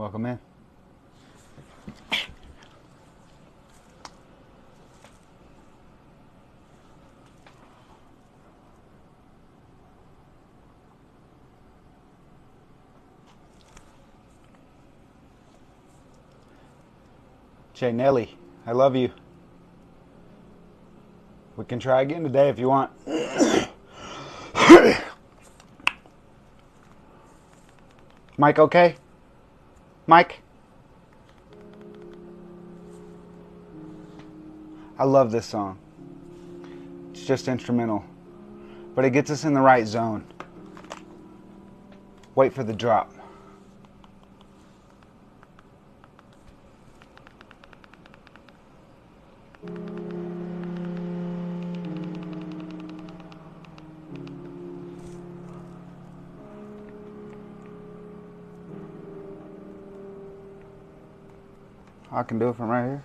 Welcome in. Jay Nelly, I love you. We can try again today if you want. Mike, okay? Mike? I love this song. It's just instrumental, but it gets us in the right zone. Wait for the drop. I can do it from right here.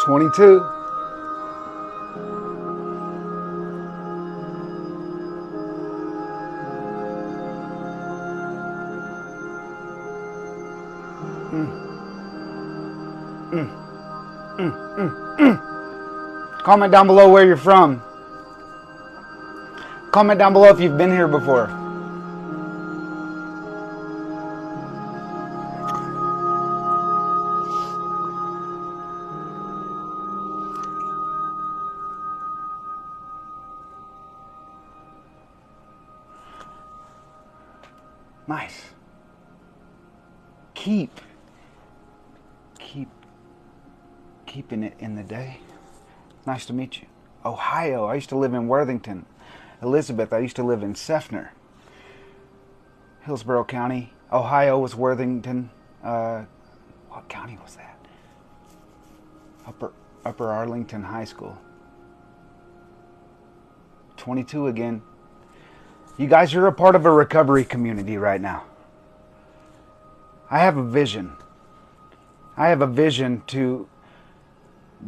$22. Comment down below where you're from. Comment down below if you've been here before. Nice. Keeping it in the day. Nice to meet you. Ohio. I used to live in Worthington. Elizabeth. I used to live in Seffner. Hillsborough County. Ohio was Worthington. What county was that? Upper Arlington High School. 22 again. You guys are a part of a recovery community right now. I have a vision. I have a vision to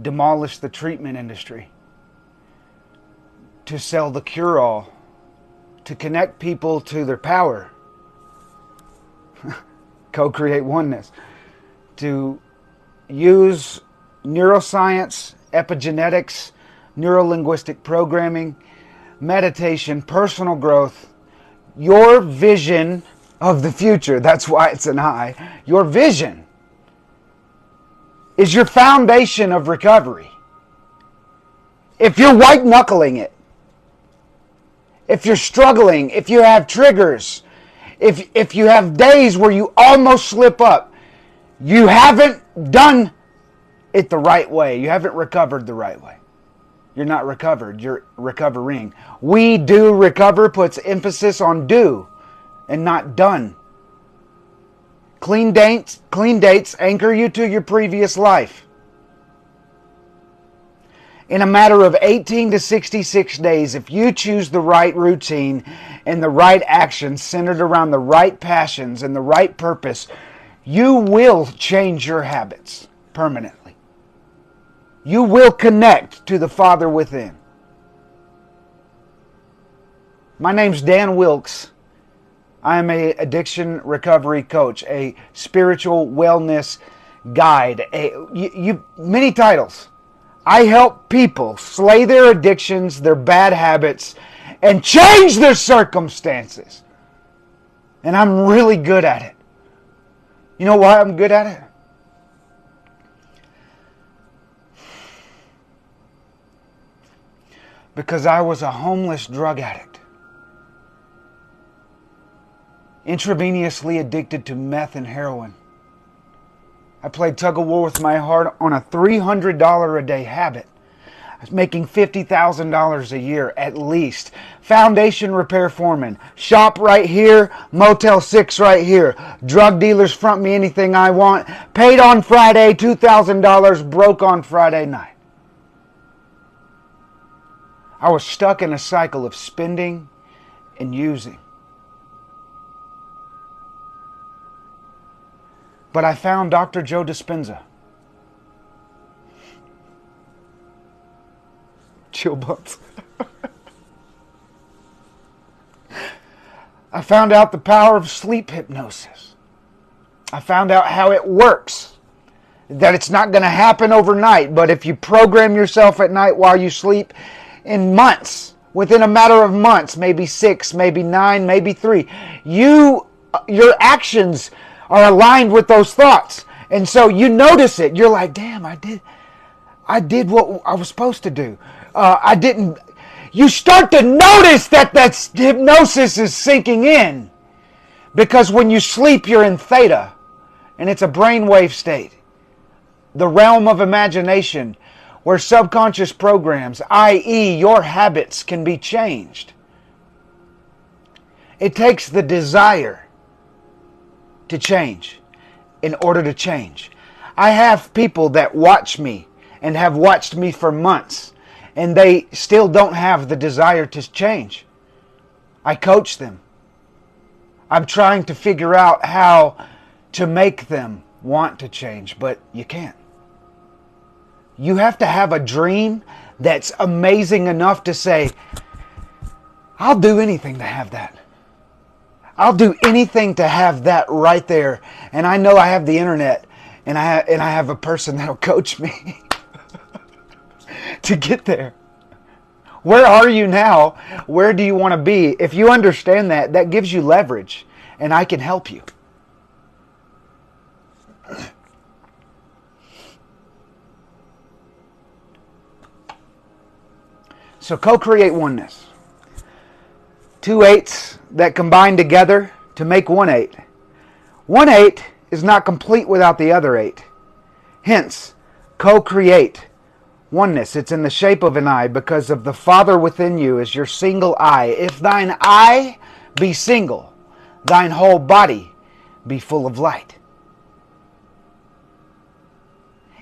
demolish the treatment industry, to sell the cure-all, to connect people to their power, co-create oneness, to use neuroscience, epigenetics, neuro-linguistic programming, meditation, personal growth, your vision of the future. That's why it's an I. Your vision is your foundation of recovery. If you're white knuckling it, if you're struggling, if you have triggers, if you have days where you almost slip up, you haven't done it the right way. You haven't recovered the right way. You're not recovered. You're recovering. We do recover puts emphasis on do and not done. Clean dates anchor you to your previous life. in a matter of 18 to 66 days, if you choose the right routine and the right actions centered around the right passions and the right purpose, you will change your habits permanently. You will connect to the Father within. My name's Dan Wilkes. I am an addiction recovery coach, a spiritual wellness guide, many titles. I help people slay their addictions, their bad habits, and change their circumstances. And I'm really good at it. You know why I'm good at it? Because I was a homeless drug addict, intravenously addicted to meth and heroin. I played tug-of-war with my heart on a $300 a day habit. I was making $50,000 a year at least. Foundation repair foreman. Shop right here. Motel 6 right here. Drug dealers front me anything I want. Paid on Friday, $2,000. Broke on Friday night. I was stuck in a cycle of spending and using. But I found Dr. Joe Dispenza. Chill bumps. I found out the power of sleep hypnosis. I found out how it works. That it's not going to happen overnight, but if you program yourself at night while you sleep, in months, within a matter of months, maybe 6, maybe 9, maybe 3, your actions are aligned with those thoughts. And so you notice it. You're like, damn, I did what I was supposed to do. I didn't. You start to notice that hypnosis is sinking in. Because when you sleep, you're in theta. And it's a brainwave state. The realm of imagination where subconscious programs, i.e. your habits, can be changed. It takes the desire to change in order to change. I have people that watch me and have watched me for months, and they still don't have the desire to change. I coach them. I'm trying to figure out how to make them want to change, but you can't. You have to have a dream that's amazing enough to say, I'll do anything to have that. I'll do anything to have that right there. And I know I have the internet, and I have a person that'll coach me to get there. Where are you now? Where do you want to be? If you understand that, that gives you leverage, and I can help you. So co-create oneness. 2 8s that combine together to make 1 8. 1 8 is not complete without the other 8. Hence, co-create oneness. It's in the shape of an eye because of the Father within you is your single eye. If thine eye be single, thine whole body be full of light.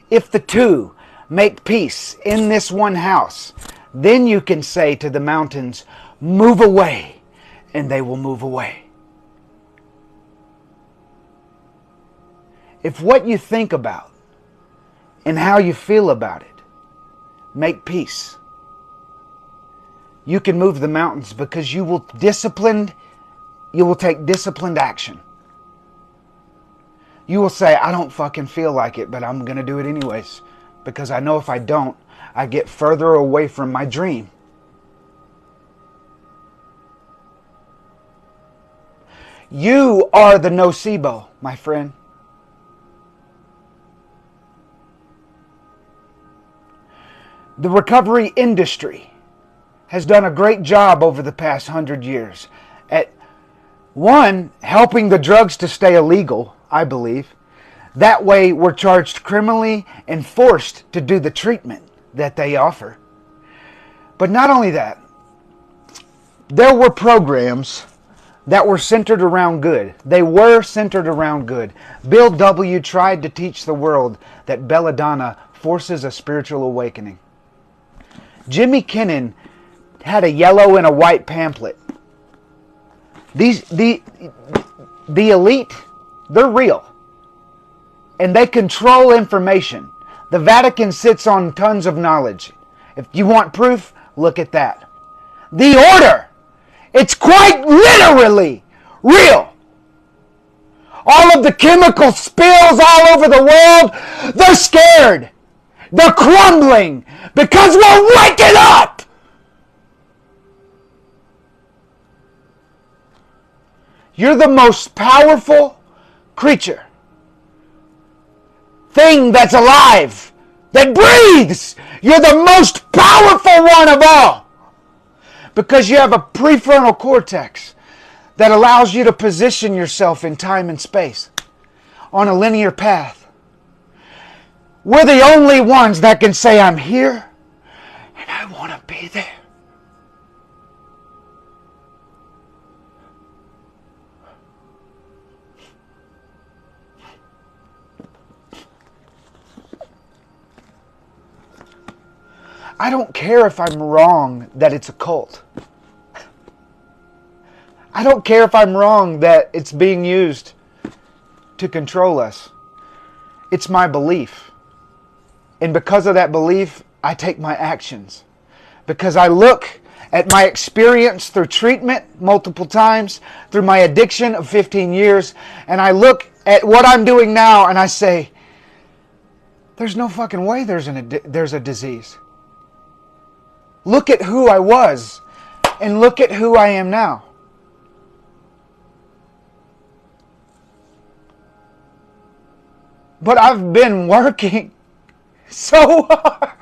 If the two make peace in this one house, then you can say to the mountains, move away, and they will move away. If what you think about and how you feel about it make peace, you can move the mountains because you will take disciplined action. You will say, I don't fucking feel like it, but I'm going to do it anyways. Because I know if I don't, I get further away from my dream. You are the nocebo, my friend. The recovery industry has done a great job over the past 100 years at, one, helping the drugs to stay illegal, I believe. That way we're charged criminally and forced to do the treatment that they offer. But not only that, there were programs that were centered around good. They were centered around good. Bill W. tried to teach the world that belladonna forces a spiritual awakening. Jimmy Kinnon had a yellow and a white pamphlet. The elite, they're real. And they control information. The Vatican sits on tons of knowledge. If you want proof, look at that. The order, it's quite literally real. All of the chemical spills all over the world, they're scared. They're crumbling because we're waking up. You're the most powerful creature, thing that's alive, that breathes. You're the most powerful one of all because you have a prefrontal cortex that allows you to position yourself in time and space on a linear path. We're the only ones that can say, I'm here and I want to be there. I don't care if I'm wrong that it's a cult. I don't care if I'm wrong that it's being used to control us. It's my belief. And because of that belief, I take my actions. Because I look at my experience through treatment multiple times, through my addiction of 15 years, and I look at what I'm doing now and I say, there's no fucking way there's a disease. Look at who I was and look at who I am now. But I've been working so hard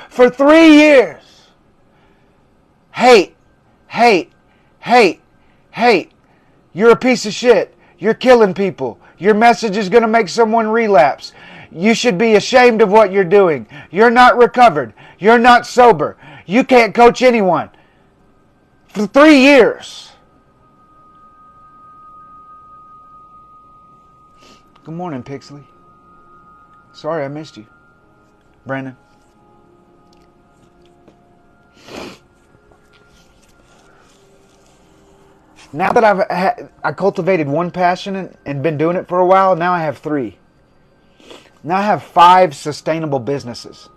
for 3 years. Hate, hate, hate, hate. You're a piece of shit. You're killing people. Your message is going to make someone relapse. You should be ashamed of what you're doing. You're not recovered. You're not sober. You can't coach anyone. For 3 years. Good morning, Pixley. Sorry I missed you. Brandon. Now that I cultivated one passion and been doing it for a while, now I have 3. Now I have 5 sustainable businesses.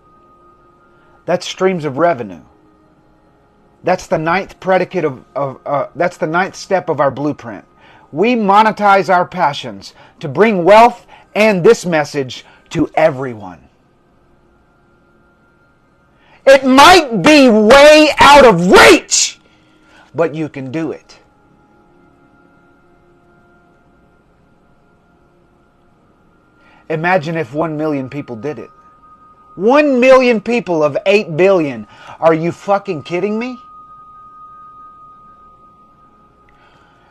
That's streams of revenue. That's the 9th predicate that's the 9th step of our blueprint. We monetize our passions to bring wealth and this message to everyone. It might be way out of reach, but you can do it. Imagine if 1 million people did it. 1 million people of 8 billion. Are you fucking kidding me?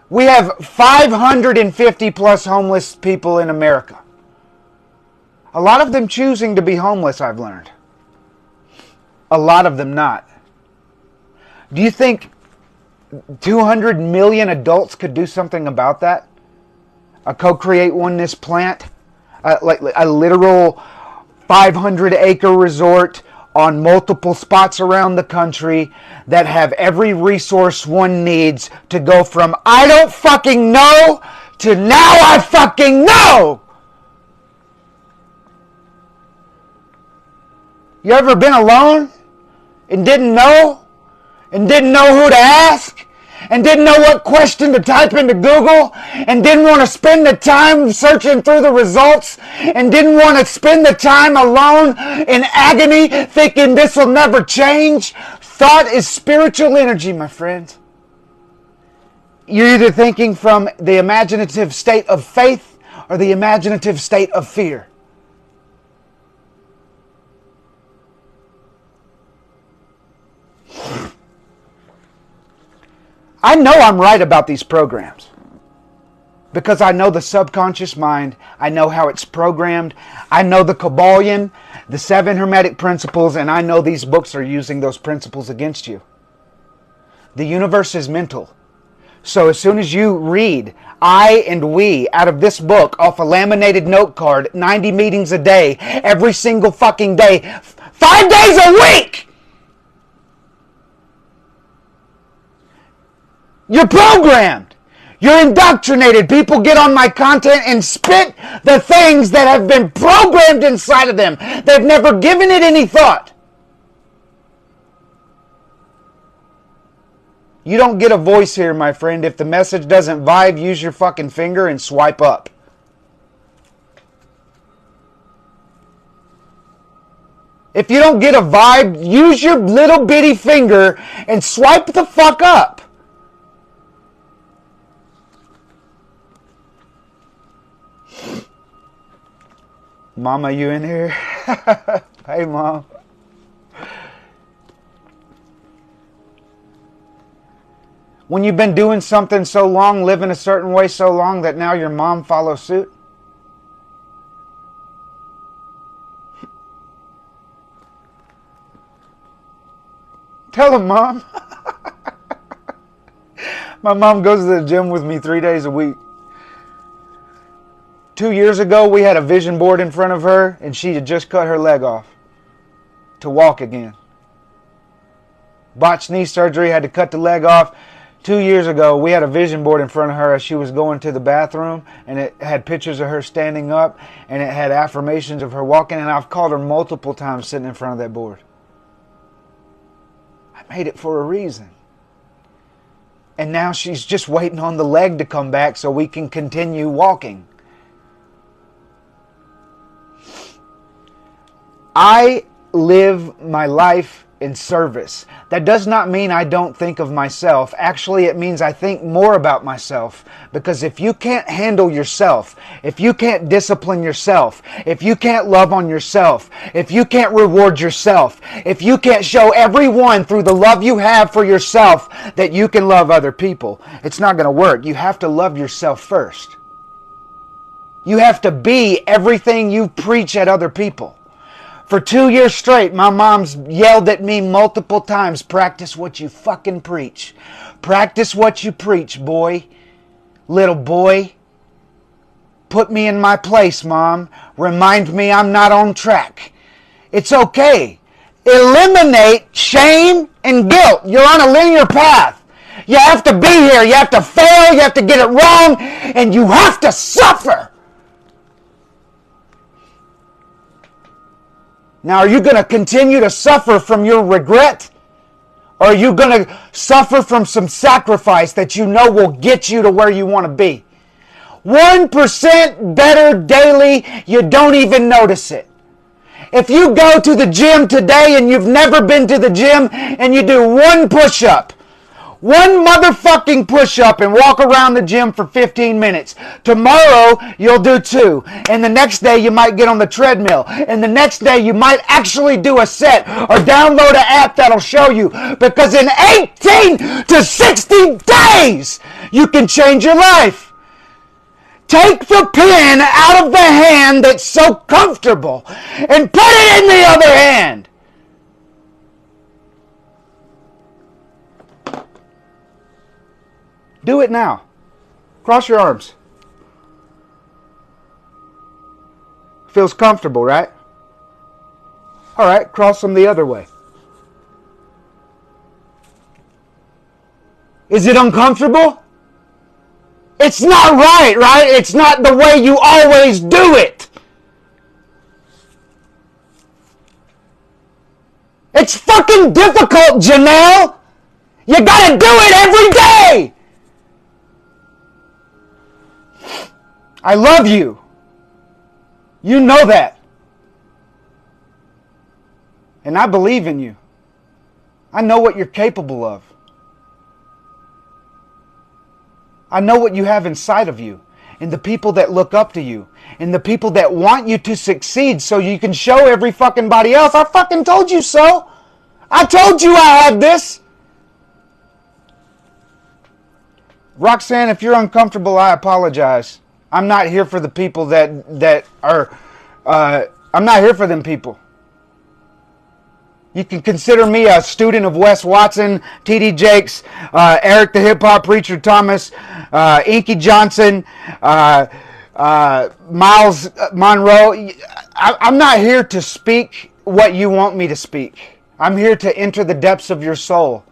We have 550 plus homeless people in America. A lot of them choosing to be homeless, I've learned. A lot of them not. Do you think 200 million adults could do something about that? A co-create oneness plant? Like a literal 500-acre resort on multiple spots around the country that have every resource one needs to go from I don't fucking know to now I fucking know. You ever been alone and didn't know who to ask and didn't know what question to type into Google and didn't want to spend the time searching through the results and didn't want to spend the time alone in agony thinking this will never change? Thought is spiritual energy, my friends. You're either thinking from the imaginative state of faith or the imaginative state of fear. I know I'm right about these programs because I know the subconscious mind. I know how it's programmed. I know the Kabbalion, the 7 Hermetic principles, and I know these books are using those principles against you. The universe is mental. So as soon as you read I and we out of this book off a laminated note card, 90 meetings a day, every single fucking day, 5 days a week. You're programmed. You're indoctrinated. People get on my content and spit the things that have been programmed inside of them. They've never given it any thought. You don't get a voice here, my friend. If the message doesn't vibe, use your fucking finger and swipe up. If you don't get a vibe, use your little bitty finger and swipe the fuck up. Mama, you in here? Hey, Mom. When you've been doing something so long, living a certain way so long, that now your mom follows suit? Tell him, Mom. My mom goes to the gym with me 3 days a week. 2 years ago, we had a vision board in front of her, and she had just cut her leg off to walk again. Botched knee surgery, had to cut the leg off. 2 years ago, we had a vision board in front of her as she was going to the bathroom, and it had pictures of her standing up, and it had affirmations of her walking, and I've called her multiple times sitting in front of that board. I made it for a reason. And now she's just waiting on the leg to come back so we can continue walking. I live my life in service. That does not mean I don't think of myself. Actually, it means I think more about myself. Because if you can't handle yourself, if you can't discipline yourself, if you can't love on yourself, if you can't reward yourself, if you can't show everyone through the love you have for yourself that you can love other people, it's not going to work. You have to love yourself first. You have to be everything you preach at other people. For 2 years straight, my mom's yelled at me multiple times, practice what you fucking preach. Practice what you preach, boy. Little boy. Put me in my place, Mom. Remind me I'm not on track. It's okay. Eliminate shame and guilt. You're on a linear path. You have to be here. You have to fail. You have to get it wrong. And you have to suffer. Now, are you going to continue to suffer from your regret? Or are you going to suffer from some sacrifice that you know will get you to where you want to be? 1% better daily, you don't even notice it. If you go to the gym today and you've never been to the gym and you do one push-up, one motherfucking push-up and walk around the gym for 15 minutes. Tomorrow, you'll do 2. And the next day, you might get on the treadmill. And the next day, you might actually do a set or download an app that'll show you. Because in 18 to 60 days, you can change your life. Take the pen out of the hand that's so comfortable and put it in the other hand. Do it now. Cross your arms. Feels comfortable, right? All right, cross them the other way. Is it uncomfortable? It's not right? It's not the way you always do it. It's fucking difficult, Janelle. You gotta do it every day. I love you. You know that. And I believe in you. I know what you're capable of. I know what you have inside of you. And the people that look up to you. And the people that want you to succeed so you can show every fucking body else. I fucking told you so. I told you I had this. Roxanne, if you're uncomfortable, I apologize. I'm not here for the people that are, I'm not here for them people. You can consider me a student of Wes Watson, T.D. Jakes, Eric the Hip Hop Preacher Thomas, Inky Johnson, Miles Monroe. I'm not here to speak what you want me to speak. I'm here to enter the depths of your soul.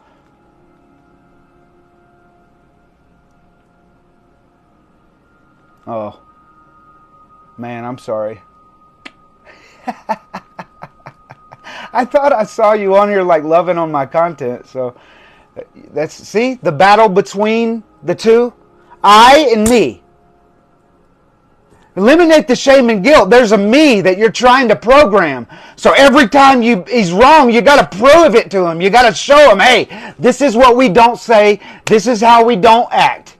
Oh, man, I'm sorry. I thought I saw you on here like loving on my content. So see the battle between the two, I and me. Eliminate the shame and guilt. There's a me that you're trying to program. So every time he's wrong, you got to prove it to him. You got to show him, hey, this is what we don't say. This is how we don't act.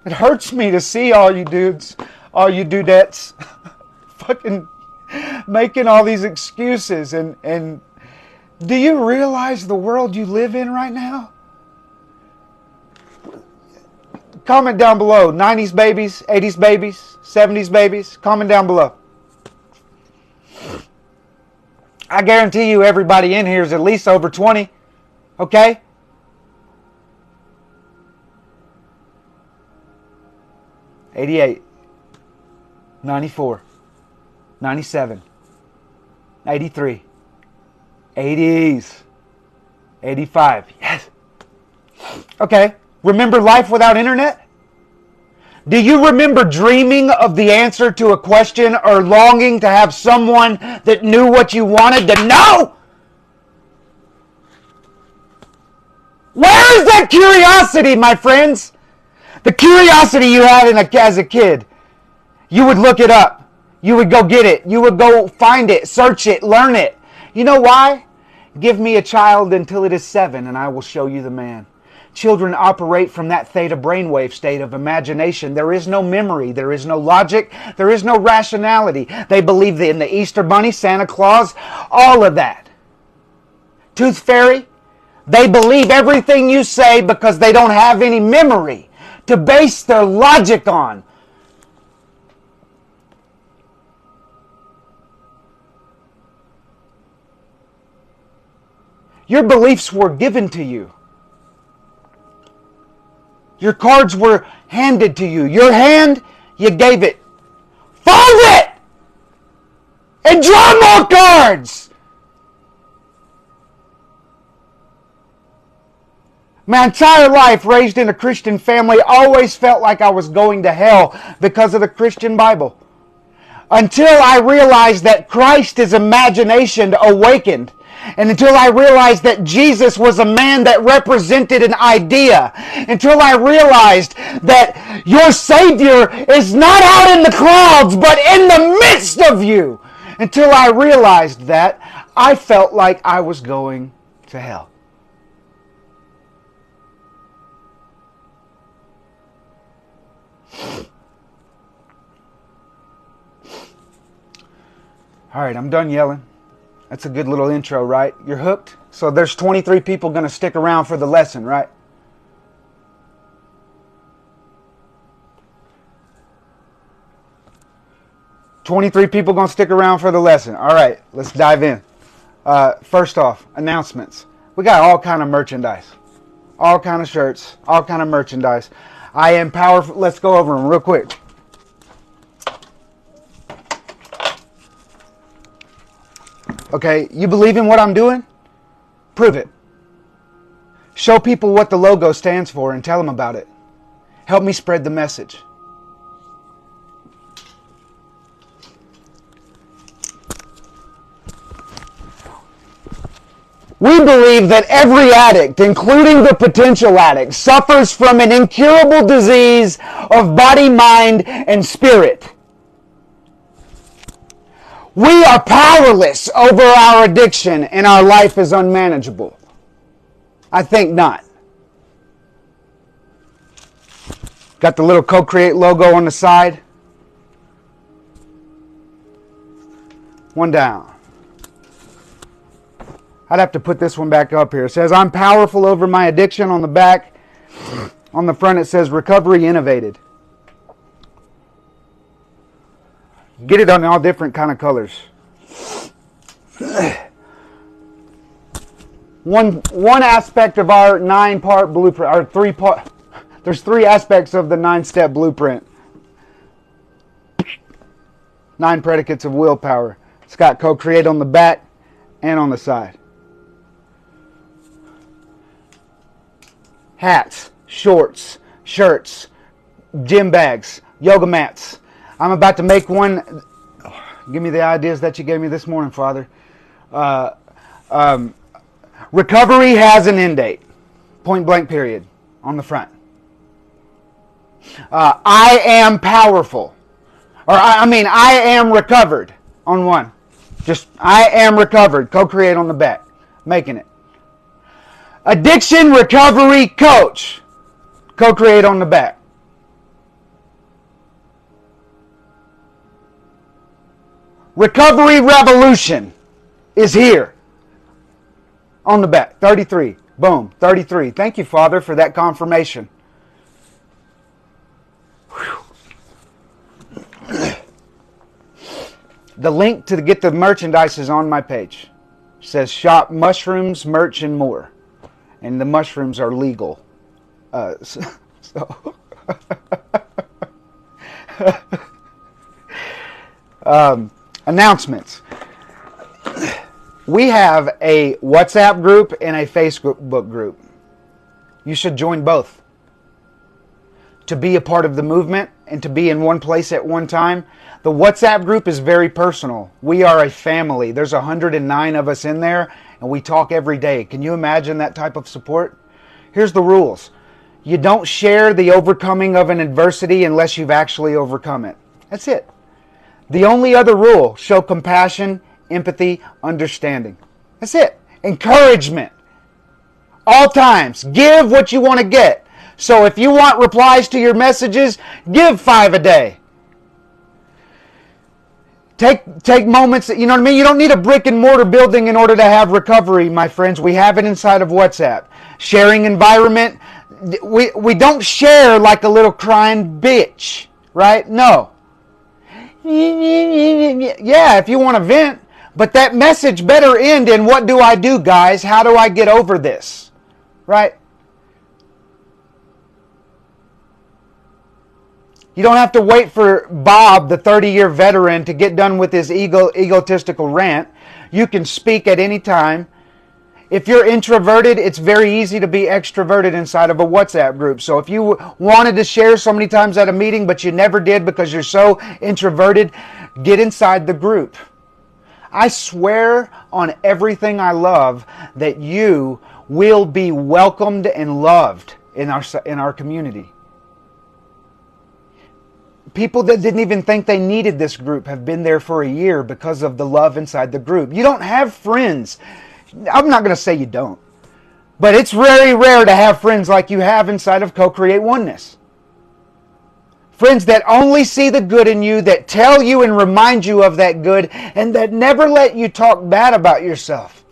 It hurts me to see all you dudes, all you dudettes, fucking making all these excuses. And do you realize the world you live in right now? Comment down below. 90s babies, 80s babies, 70s babies. Comment down below. I guarantee you everybody in here is at least over 20. Okay? '88, '94, '97, '83, '80s, '85. Yes. Okay. Remember life without internet? Do you remember dreaming of the answer to a question or longing to have someone that knew what you wanted to know? Where is that curiosity, my friends? The curiosity you had as a kid. You would look it up. You would go get it. You would go find it, search it, learn it. You know why? Give me a child until it is 7 and I will show you the man. Children operate from that theta brainwave state of imagination. There is no memory. There is no logic. There is no rationality. They believe in the Easter Bunny, Santa Claus, all of that. Tooth Fairy, they believe everything you say because they don't have any memory to base their logic on. Your beliefs were given to you. Your cards were handed to you. Your hand, you gave it. Fold it! And draw more cards! My entire life, raised in a Christian family, always felt like I was going to hell because of the Christian Bible. Until I realized that Christ is imagination awakened. And until I realized that Jesus was a man that represented an idea. Until I realized that your Savior is not out in the clouds, but in the midst of you. Until I realized that, I felt like I was going to hell. All right, I'm done yelling. That's a good little intro, right? You're hooked? So there's 23 people going to stick around for the lesson, right? "23 people going to stick around for the lesson." All right, let's dive in. First off, announcements. We got all kind of merchandise. All kind of shirts. All kind of merchandise. I am powerful. Let's go over them real quick. Okay, you believe in what I'm doing? Prove it. Show people what the logo stands for and tell them about it. Help me spread the message. We believe that every addict, including the potential addict, suffers from an incurable disease of body, mind, and spirit. We are powerless over our addiction and our life is unmanageable. I think not. Got the little Co-Create logo on the side. One down. I'd have to put this one back up here. It says, "I'm powerful over my addiction" on the back. On the front it says, "Recovery Innovated." Get it on all different kind of colors. One aspect of our 9-part blueprint, our There's 3 aspects of the 9-step blueprint. 9 predicates of willpower. It's got co-create on the back and on the side. Hats, shorts, shirts, gym bags, yoga mats. I'm about to make one. Give me the ideas that you gave me this morning, Father. Recovery has an end date. Point blank period. On the front. I am powerful. I am recovered on one. Just, I am recovered. Co-create on the back. Making it. Addiction recovery coach. Co-create on the back. Recovery revolution is here. On the back. 33. Boom. 33. Thank you, Father, for that confirmation. The link to get the merchandise is on my page. It says shop mushrooms, merch, and more. And the mushrooms are legal. Announcements. We have a WhatsApp group and a Facebook group. You should join both. To be a part of the movement and to be in one place at one time. The WhatsApp group is very personal. We are a family. There's 109 of us in there and we talk every day. Can you imagine that type of support? Here's the rules. You don't share the overcoming of an adversity unless you've actually overcome it. That's it. The only other rule, show compassion, empathy, understanding. That's it. Encouragement. All times. Give what you want to get. So if you want replies to your messages, give 5 a day. Take moments, you know what I mean? You don't need a brick and mortar building in order to have recovery, my friends. We have it inside of WhatsApp. Sharing environment. We don't share like a little crying bitch, right? No. Yeah, if you want to vent. But that message better end in what do I do, guys? How do I get over this? Right? You don't have to wait for Bob, the 30-year veteran, to get done with his egotistical rant. You can speak at any time. If you're introverted, it's very easy to be extroverted inside of a WhatsApp group. So if you wanted to share so many times at a meeting, but you never did because you're so introverted, get inside the group. I swear on everything I love that you will be welcomed and loved in our community. People that didn't even think they needed this group have been there for a year because of the love inside the group. You don't have friends. I'm not going to say you don't. But it's very rare to have friends like you have inside of Co-Create Oneness. Friends that only see the good in you, that tell you and remind you of that good, and that never let you talk bad about yourself.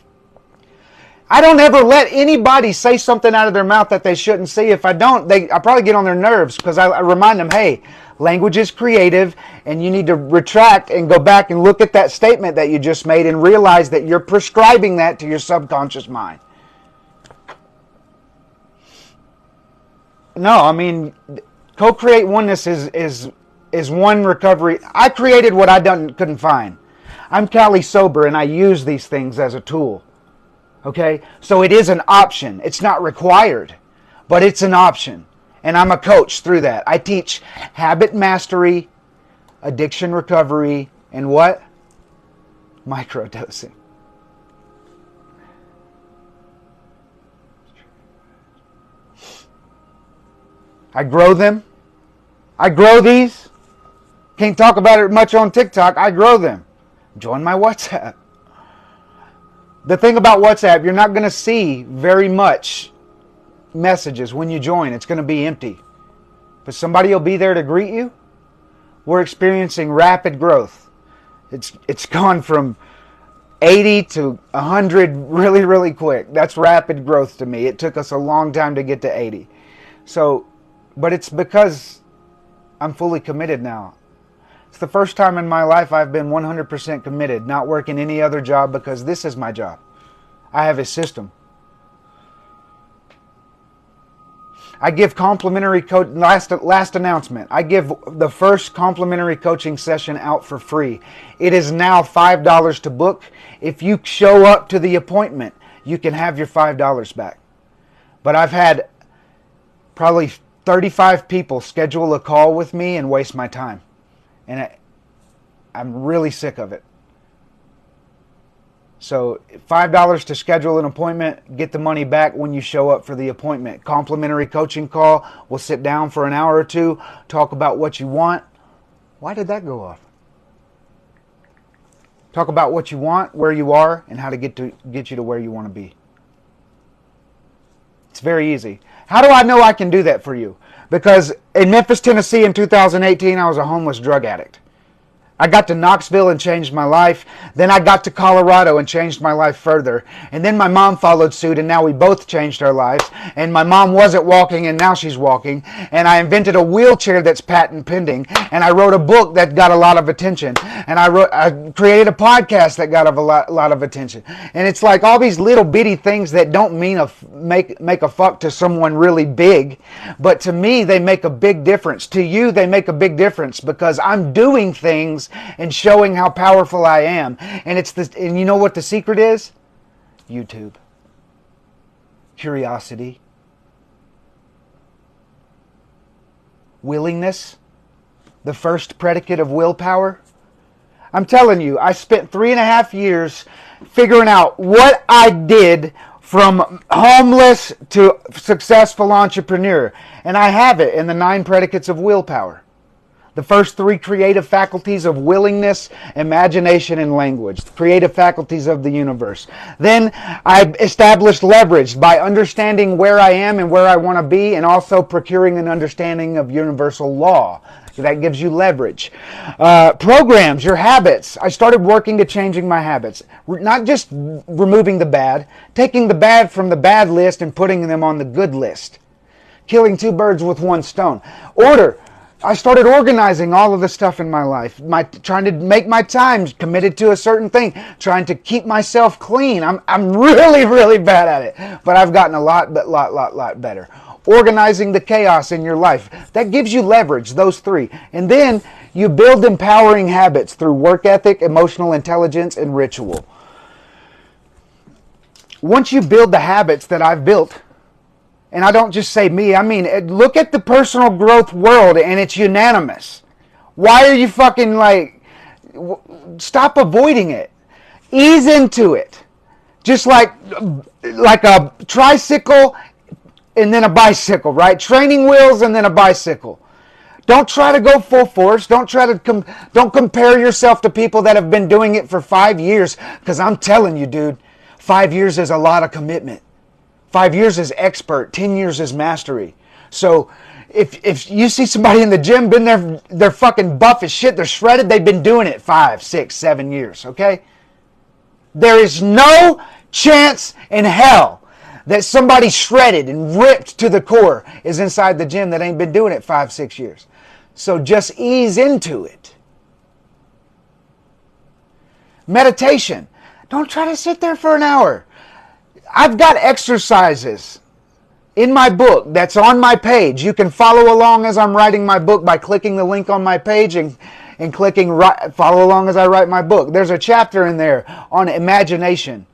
I don't ever let anybody say something out of their mouth that they shouldn't say. If I don't, I probably get on their nerves because I remind them, hey, language is creative and you need to retract and go back and look at that statement that you just made and realize that you're prescribing that to your subconscious mind. No, I mean, Co-Create Oneness is one recovery. I created what I couldn't find. I'm Cali sober and I use these things as a tool. Okay? So it is an option. It's not required, but it's an option. And I'm a coach through that. I teach habit mastery, addiction recovery, and what? Microdosing. I grow them. I grow these. Can't talk about it much on TikTok. I grow them. Join my WhatsApp. The thing about WhatsApp, you're not going to see very much messages when you join. It's going to be empty. But somebody will be there to greet you. We're experiencing rapid growth. It's gone from 80 to 100 really, really quick. That's rapid growth to me. It took us a long time to get to 80. So, but it's because I'm fully committed now. It's the first time in my life I've been 100% committed, not working any other job because this is my job. I have a system. I give complimentary last announcement. I give the first complimentary coaching session out for free. It is now $5 to book. If you show up to the appointment, you can have your $5 back. But I've had probably 35 people schedule a call with me and waste my time. And I'm really sick of it. So $5 to schedule an appointment, get the money back when you show up for the appointment. Complimentary coaching call, we'll sit down for an hour or two, talk about what you want. Why did that go off? Talk about what you want, where you are, and how to get you to where you want to be. It's very easy. How do I know I can do that for you? Because in Memphis, Tennessee in 2018, I was a homeless drug addict. I got to Knoxville and changed my life. Then I got to Colorado and changed my life further. And then my mom followed suit, and now we both changed our lives. And my mom wasn't walking, and now she's walking. And I invented a wheelchair that's patent pending. And I wrote a book that got a lot of attention. And I created a podcast that got a lot of attention. And it's like all these little bitty things that don't mean make a fuck to someone really big. But to me, they make a big difference. To you, they make a big difference because I'm doing things and showing how powerful I am. And you know what the secret is? YouTube. Curiosity. Willingness. The first predicate of willpower. I'm telling you, I spent 3.5 years figuring out what I did from homeless to successful entrepreneur. And I have it in the 9 predicates of willpower. The first 3 creative faculties of willingness, imagination, and language. The creative faculties of the universe. Then I established leverage by understanding where I am and where I want to be, and also procuring an understanding of universal law. That gives you leverage. Programs, your habits. I started working to changing my habits. Not just removing the bad, taking the bad from the bad list and putting them on the good list. Killing 2 birds with 1 stone. Order. I started organizing all of the stuff in my life, trying to make my time committed to a certain thing, trying to keep myself clean. I'm really, really bad at it, but I've gotten a lot better. Organizing the chaos in your life. That gives you leverage, those 3. And then you build empowering habits through work ethic, emotional intelligence, and ritual. Once you build the habits that I've built, and I don't just say me, I mean, look at the personal growth world and it's unanimous. Why are you fucking stop avoiding it. Ease into it. Just like a tricycle and then a bicycle, right? Training wheels and then a bicycle. Don't try to go full force. Don't compare yourself to people that have been doing it for 5 years. Because I'm telling you, dude, 5 years is a lot of commitment. 5 years is expert, 10 years is mastery. So if you see somebody in the gym, been there, they're fucking buff as shit, they're shredded, they've been doing it 5, 6, 7 years, okay? There is no chance in hell that somebody shredded and ripped to the core is inside the gym that ain't been doing it 5, 6 years. So just ease into it. Meditation. Don't try to sit there for an hour. I've got exercises in my book that's on my page. You can follow along as I'm writing my book by clicking the link on my page and clicking follow along as I write my book. There's a chapter in there on imagination.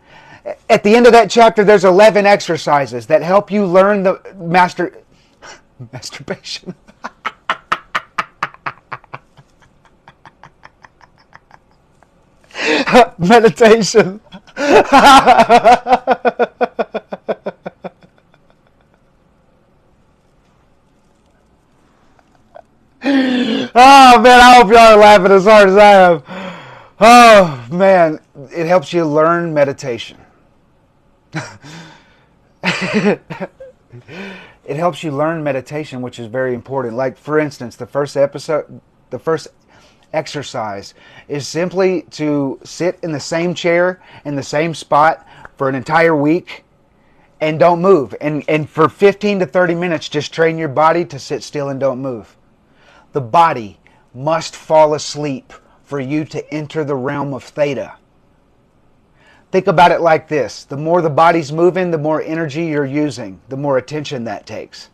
At the end of that chapter, there's 11 exercises that help you learn the masturbation. Meditation. Oh man, I hope y'all are laughing as hard as I am. Oh man, it helps you learn meditation. It helps you learn meditation, which is very important. Like for instance, the first exercise is simply to sit in the same chair in the same spot for an entire week and don't move. And for 15 to 30 minutes, just train your body to sit still and don't move. The body must fall asleep for you to enter the realm of theta. Think about it like this. The more the body's moving, the more energy you're using, the more attention that takes.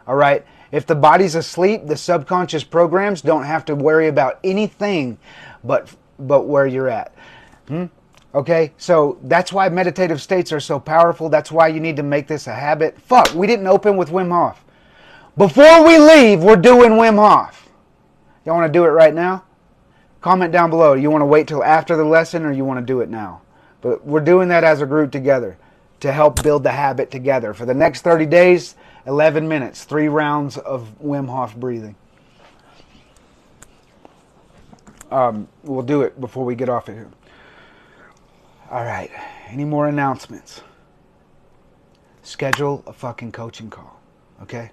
All right? If the body's asleep, the subconscious programs don't have to worry about anything but where you're at. Okay? So that's why meditative states are so powerful. That's why you need to make this a habit. Fuck, we didn't open with Wim Hof. Before we leave, we're doing Wim Hof. Y'all want to do it right now? Comment down below. You want to wait till after the lesson or you want to do it now? But we're doing that as a group together to help build the habit together. For the next 30 days, 11 minutes, 3 rounds of Wim Hof breathing. We'll do it before we get off of here. All right. Any more announcements? Schedule a fucking coaching call. Okay?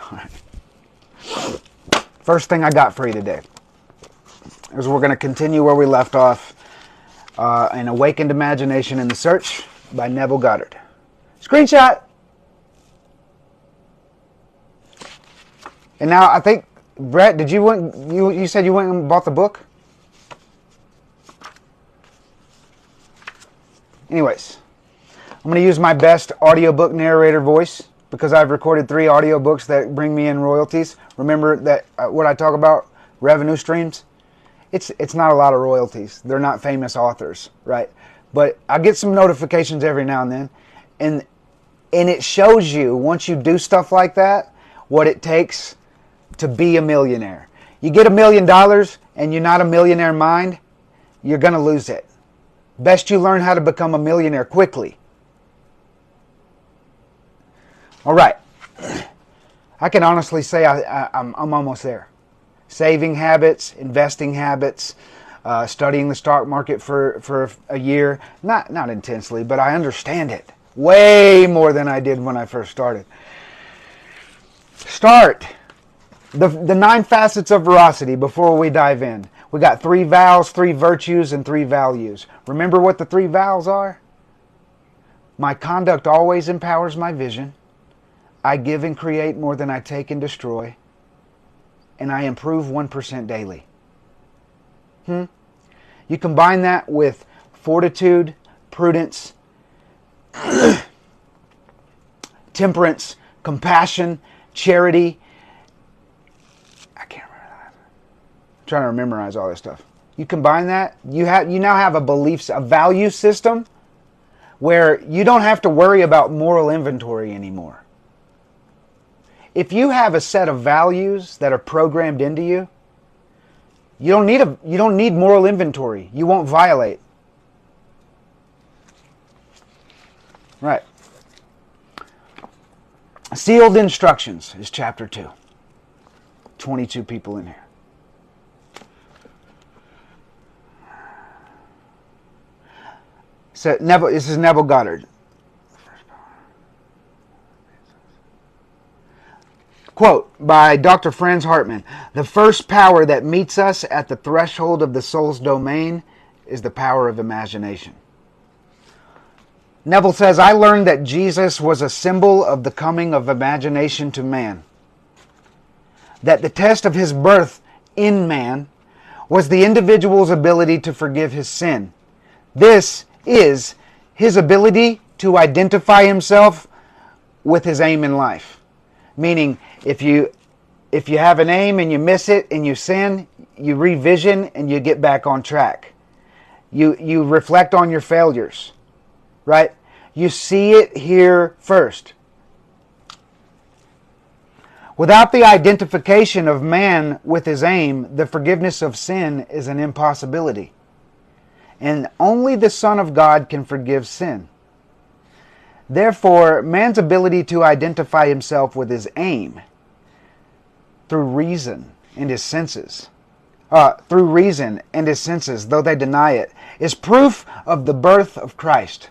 All right. First thing I got for you today is we're going to continue where we left off in Awakened Imagination in the Search by Neville Goddard. Screenshot! And now I think, Brett, did you said you went and bought the book? Anyways, I'm going to use my best audiobook narrator voice because I've recorded 3 audiobooks that bring me in royalties. Remember that what I talk about, revenue streams? It's not a lot of royalties. They're not famous authors, right? But I get some notifications every now and then. And it shows you, once you do stuff like that, what it takes to be a millionaire. You get $1 million and you're not a millionaire mind, you're going to lose it. Best you learn how to become a millionaire quickly. All right. I can honestly say I'm almost there. Saving habits, investing habits, studying the stock market for a year. Not intensely, but I understand it. Way more than I did when I first started. Start. The 9 facets of veracity before we dive in. We got 3 vows, 3 virtues, and 3 values. Remember what the 3 vows are? My conduct always empowers my vision. I give and create more than I take and destroy. And I improve 1% daily. You combine that with fortitude, prudence, temperance, compassion, charity. I can't remember that. I'm trying to memorize all this stuff. You combine that, you now have a value system where you don't have to worry about moral inventory anymore. If you have a set of values that are programmed into you, you don't need moral inventory. You won't violate. Right. Sealed instructions is chapter 2. 22 people in here. So this is Neville Goddard. Quote by Dr. Franz Hartmann, "The first power that meets us at the threshold of the soul's domain is the power of imagination." Neville says, "I learned that Jesus was a symbol of the coming of imagination to man. That the test of his birth in man was the individual's ability to forgive his sin. This is his ability to identify himself with his aim in life." Meaning, if you have an aim and you miss it and you sin, you revision and you get back on track. You reflect on your failures, right? You see it here first. Without the identification of man with his aim, the forgiveness of sin is an impossibility. And only the Son of God can forgive sin. Therefore, man's ability to identify himself with his aim through reason and his senses, though they deny it, is proof of the birth of Christ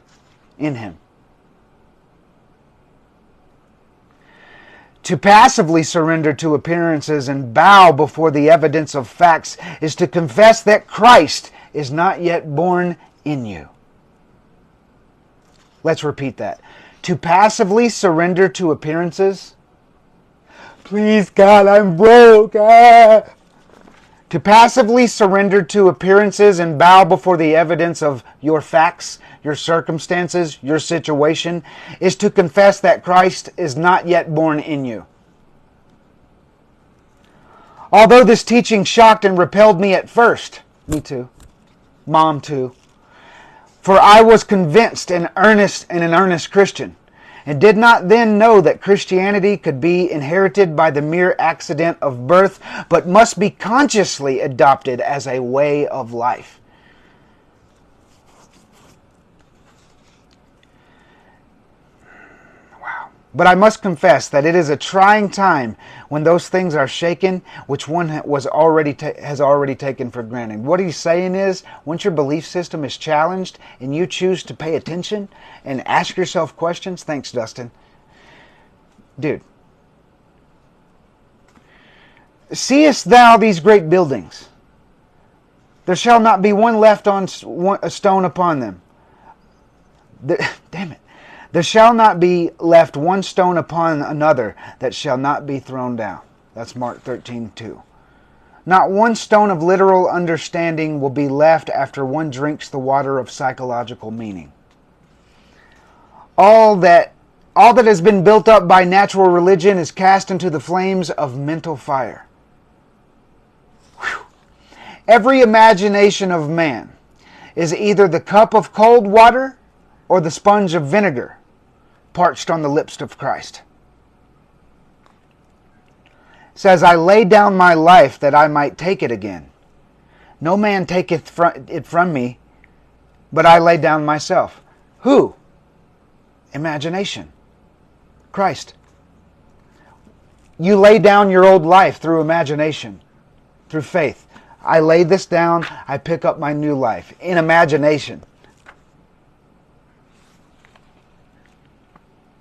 in him. To passively surrender to appearances and bow before the evidence of facts is to confess that Christ is not yet born in you. Let's repeat that. To passively surrender to appearances. Please, God, I'm broke. To passively surrender to appearances and bow before the evidence of your facts, your circumstances, your situation, is to confess that Christ is not yet born in you. Although this teaching shocked and repelled me at first, me too, Mom too, for I was convinced and an earnest Christian, and did not then know that Christianity could be inherited by the mere accident of birth, but must be consciously adopted as a way of life. Wow. But I must confess that it is a trying time when those things are shaken, which one has already taken for granted. What he's saying is, once your belief system is challenged and you choose to pay attention and ask yourself questions, thanks, Dustin. Dude. Seest thou these great buildings? There shall not be one left on a stone upon them. Damn it. There shall not be left one stone upon another that shall not be thrown down. That's Mark 13:2. Not one stone of literal understanding will be left after one drinks the water of psychological meaning. All that has been built up by natural religion is cast into the flames of mental fire. Whew. Every imagination of man is either the cup of cold water or the sponge of vinegar parched on the lips of Christ. It says, I lay down my life that I might take it again. No man taketh it from me, but I lay down myself. Who? Imagination. Christ. You lay down your old life through imagination, through faith. I lay this down, I pick up my new life in imagination.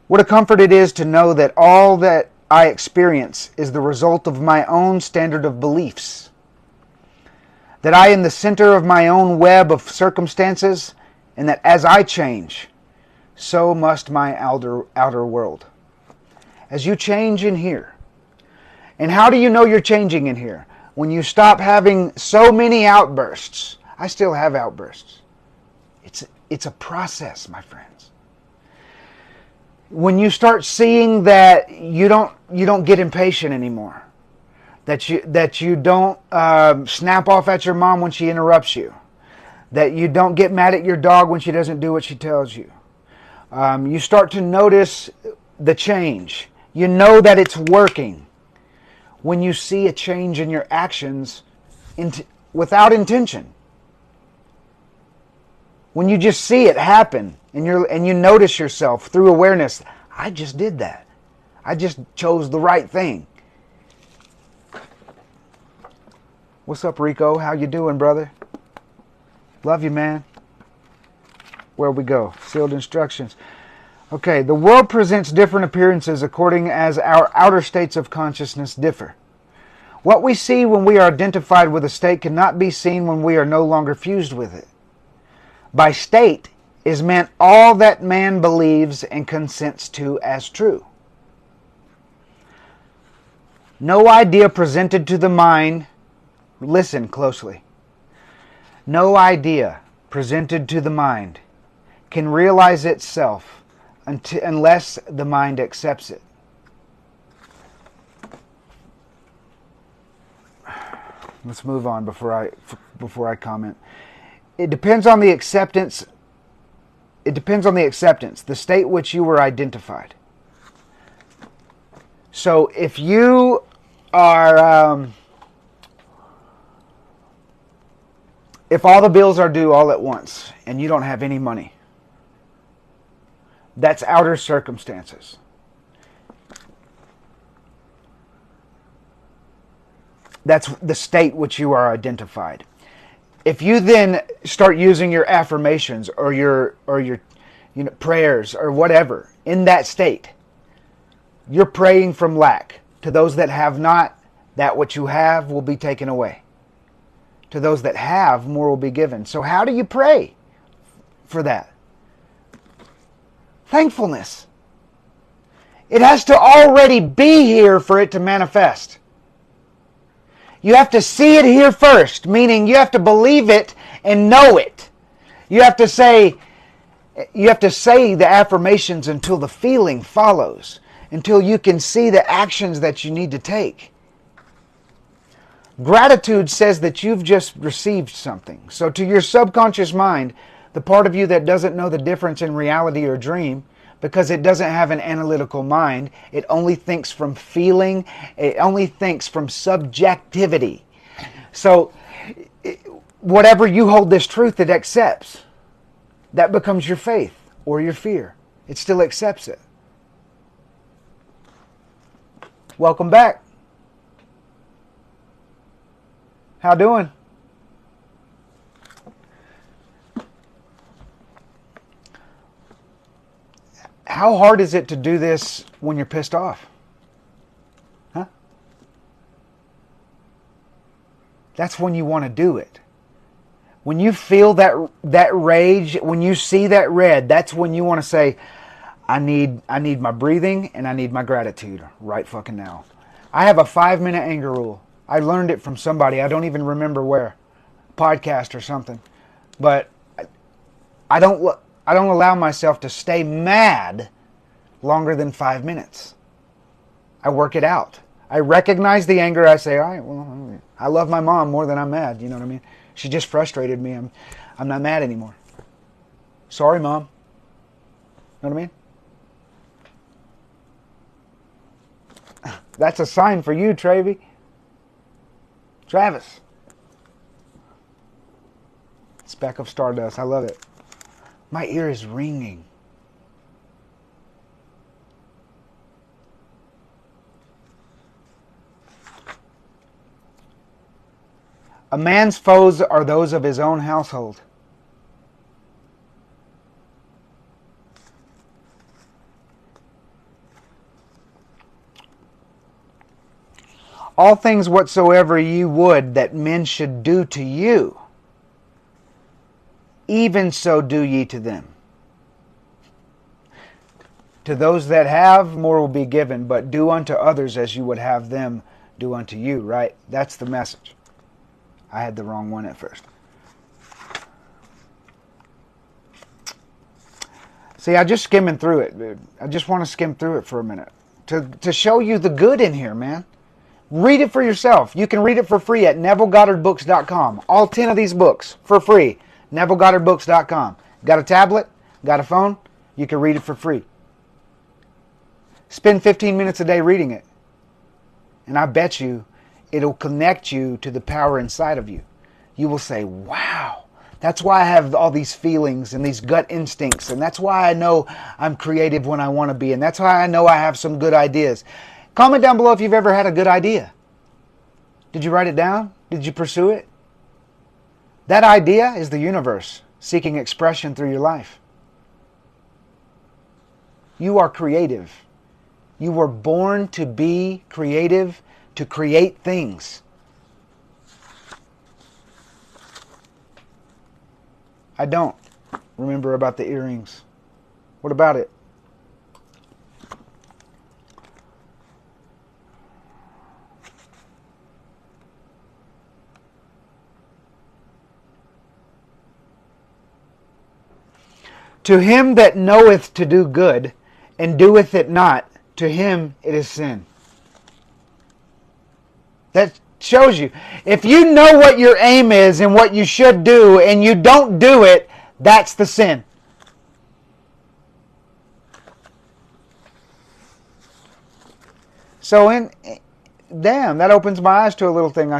What a comfort it is to know that all that I experience is the result of my own standard of beliefs. That I am the center of my own web of circumstances, and that as I change, so must my outer world. As you change in here. And how do you know you're changing in here? When you stop having so many outbursts. I still have outbursts. It's a process, my friends. When you start seeing that you don't get impatient anymore, that you don't snap off at your mom when she interrupts you, that you don't get mad at your dog when she doesn't do what she tells you, you start to notice the change. You know that it's working when you see a change in your actions without intention. When you just see it happen and you notice yourself through awareness, I just did that. I just chose the right thing. What's up, Rico? How you doing, brother? Love you, man. Where we go? Sealed instructions. Okay, the world presents different appearances according as our outer states of consciousness differ. What we see when we are identified with a state cannot be seen when we are no longer fused with it. By state is meant all that man believes and consents to as true. No idea presented to the mind, listen closely, no idea presented to the mind can realize itself unless the mind accepts it. Let's move on before I comment. It depends on the acceptance. It depends on the acceptance, the state which you were identified. So if you are, if all the bills are due all at once and you don't have any money, that's outer circumstances. That's the state which you are identified. If you then start using your affirmations or your prayers or whatever in that state, you're praying from lack. To those that have not, that which you have will be taken away. To those that have, more will be given. So how do you pray for that? Thankfulness. It has to already be here for it to manifest. You have to see it here first, meaning you have to believe it and know it. You have to say the affirmations until the feeling follows, until you can see the actions that you need to take. Gratitude says that you've just received something. So to your subconscious mind, the part of you that doesn't know the difference in reality or dream, because it doesn't have an analytical mind, it only thinks from feeling, it only thinks from subjectivity. So whatever you hold this truth, it accepts. That becomes your faith or your fear. It still accepts it. Welcome back. How doing? How hard is it to do this when you're pissed off? Huh? That's when you want to do it. When you feel that rage, when you see that red, that's when you want to say, I need my breathing and I need my gratitude right fucking now. I have a 5-minute anger rule. I learned it from somebody. I don't even remember where. Podcast or something. But I don't allow myself to stay mad longer than 5 minutes. I work it out. I recognize the anger. I say, all right, well, I love my mom more than I'm mad. You know what I mean? She just frustrated me. I'm not mad anymore. Sorry, Mom. Know what I mean? That's a sign for you, Travis. Speck of stardust. I love it. My ear is ringing. A man's foes are those of his own household. All things whatsoever ye would that men should do to you, even so do ye to them. To those that have, more will be given, but do unto others as you would have them do unto you, right? That's the message. I had the wrong one at first. See, I'm just skimming through it, dude. I just want to skim through it for a minute. To show you the good in here, man. Read it for yourself. You can read it for free at NevilleGoddardBooks.com. All 10 of these books for free. NevilleGoddardBooks.com. Got a tablet? Got a phone? You can read it for free. Spend 15 minutes a day reading it. And I bet you it'll connect you to the power inside of you. You will say, wow, that's why I have all these feelings and these gut instincts. And that's why I know I'm creative when I want to be. And that's why I know I have some good ideas. Comment down below if you've ever had a good idea. Did you write it down? Did you pursue it? That idea is the universe seeking expression through your life. You are creative. You were born to be creative, to create things. I don't remember about the earrings. What about it? To him that knoweth to do good, and doeth it not, to him it is sin. That shows you. If you know what your aim is and what you should do, and you don't do it, that's the sin. So, damn, that opens my eyes to a little thing.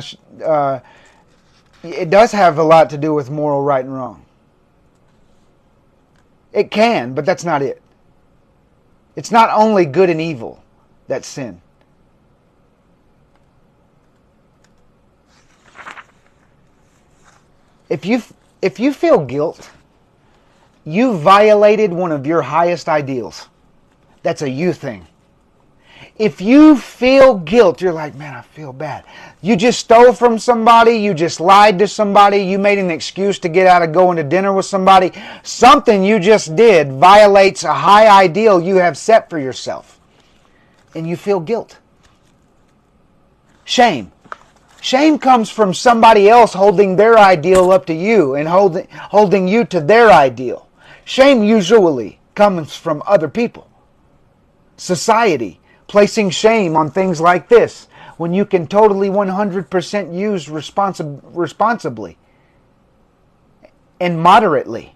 It does have a lot to do with moral right and wrong. It can, but that's not it. It's not only good and evil that's sin. If you feel guilt, you violated one of your highest ideals. That's a you thing. If you feel guilt, you're like, man, I feel bad. You just stole from somebody. You just lied to somebody. You made an excuse to get out of going to dinner with somebody. Something you just did violates a high ideal you have set for yourself. And you feel guilt. Shame. Shame comes from somebody else holding their ideal up to you and holding you to their ideal. Shame usually comes from other people. Society, placing shame on things like this when you can totally 100% use responsibly and moderately.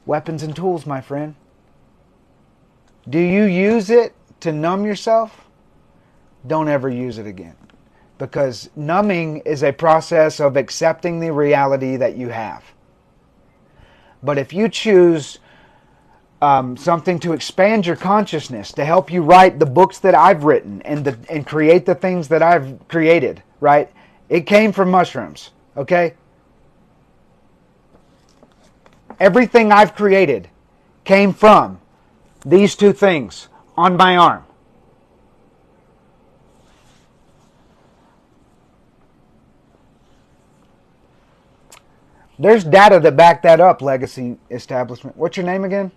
Weapons and tools, my friend. Do you use it to numb yourself? Don't ever use it again. Because numbing is a process of accepting the reality that you have. But if you choose something to expand your consciousness, to help you write the books that I've written and create the things that I've created, right? It came from mushrooms, okay? Everything I've created came from these two things on my arm. There's data to back that up, Legacy Establishment. What's your name again?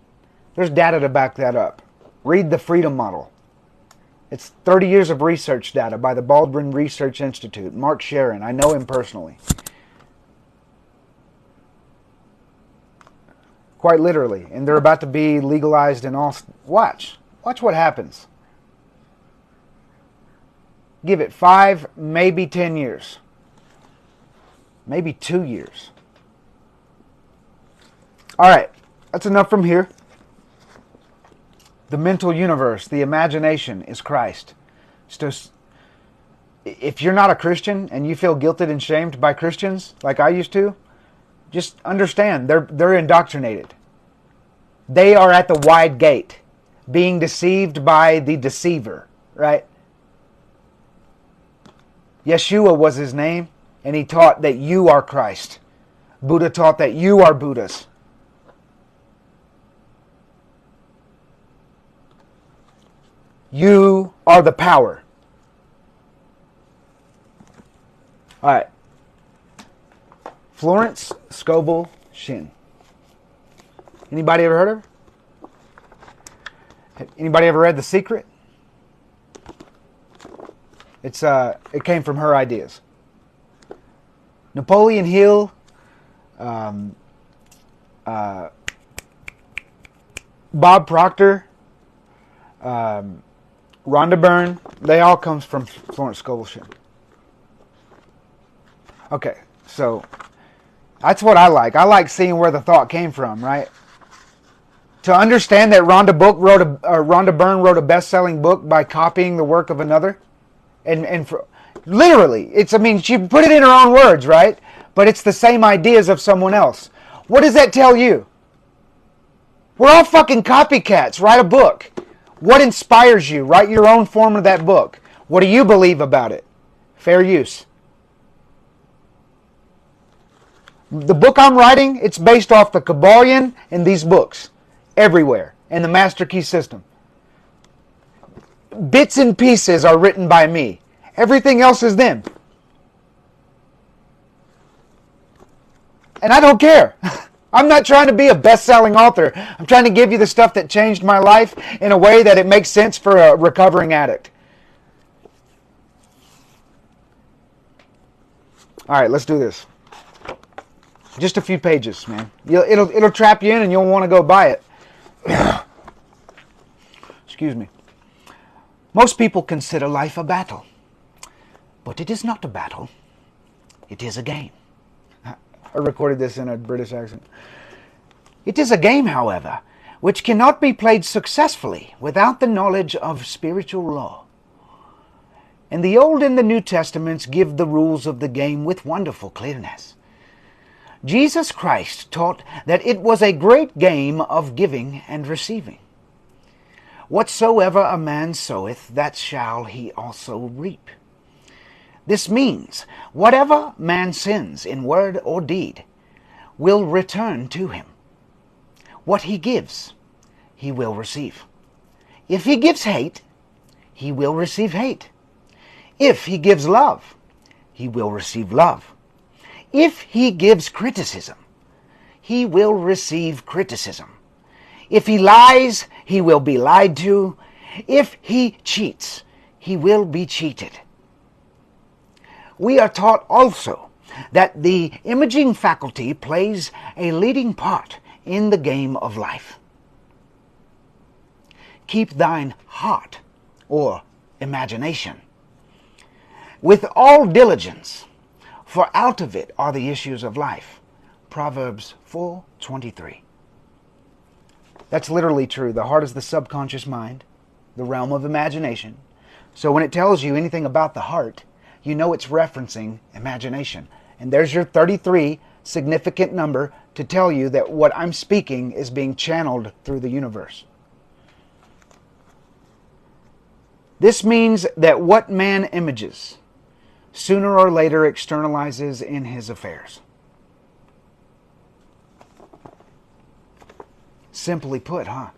There's data to back that up. Read the Freedom Model. It's 30 years of research data by the Baldwin Research Institute. Mark Sharon, I know him personally. Quite literally. And they're about to be legalized in all... Watch what happens. Give it 5, maybe 10 years. Maybe 2 years. All right, that's enough from here. The mental universe, the imagination is Christ. So if you're not a Christian and you feel guilted and shamed by Christians like I used to, just understand they're indoctrinated. They are at the wide gate, being deceived by the deceiver, right? Yeshua was his name, and he taught that you are Christ. Buddha taught that you are Buddhas. You are the power. All right. Florence Scovel Shinn. Anybody ever heard of her? Anybody ever read The Secret? It came from her ideas. Napoleon Hill, Bob Proctor, Rhonda Byrne, they all come from Florence Scovel Shinn. Okay, so that's what I like. I like seeing where the thought came from, right? To understand that Rhonda Byrne wrote a best-selling book by copying the work of another, literally, she put it in her own words, right? But it's the same ideas of someone else. What does that tell you? We're all fucking copycats. Write a book. What inspires you? Write your own form of that book. What do you believe about it? Fair use. The book I'm writing, it's based off the Kabbalion and these books. Everywhere. And the Master Key System. Bits and pieces are written by me. Everything else is them. And I don't care. I'm not trying to be a best-selling author. I'm trying to give you the stuff that changed my life in a way that it makes sense for a recovering addict. All right, let's do this. Just a few pages, man. It'll trap you in and you'll want to go buy it. Excuse me. Most people consider life a battle. But it is not a battle. It is a game. I recorded this in a British accent. It is a game, however, which cannot be played successfully without the knowledge of spiritual law. And the Old and the New Testaments give the rules of the game with wonderful clearness. Jesus Christ taught that it was a great game of giving and receiving. Whatsoever a man soweth, that shall he also reap. This means whatever man sins in word or deed will return to him. What he gives, he will receive. If he gives hate, he will receive hate. If he gives love, he will receive love. If he gives criticism, he will receive criticism. If he lies, he will be lied to. If he cheats, he will be cheated. We are taught also that the imaging faculty plays a leading part in the game of life. Keep thine heart, or imagination, with all diligence, for out of it are the issues of life. Proverbs 4:23. That's literally true. The heart is the subconscious mind, the realm of imagination. So when it tells you anything about the heart, you know it's referencing imagination. And there's your 33 significant number to tell you that what I'm speaking is being channeled through the universe. This means that what man images, sooner or later externalizes in his affairs. Simply put, huh?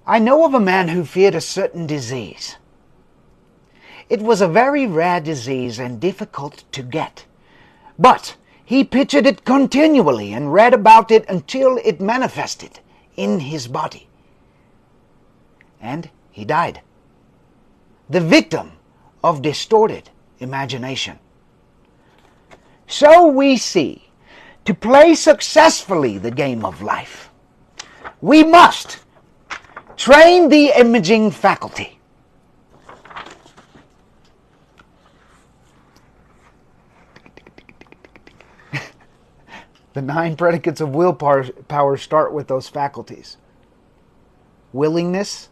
I know of a man who feared a certain disease. It was a very rare disease and difficult to get. But he pictured it continually and read about it until it manifested in his body. And he died, the victim of distorted imagination. So we see, to play successfully the game of life, we must train the imaging faculty. The 9 predicates of willpower start with those faculties. Willingness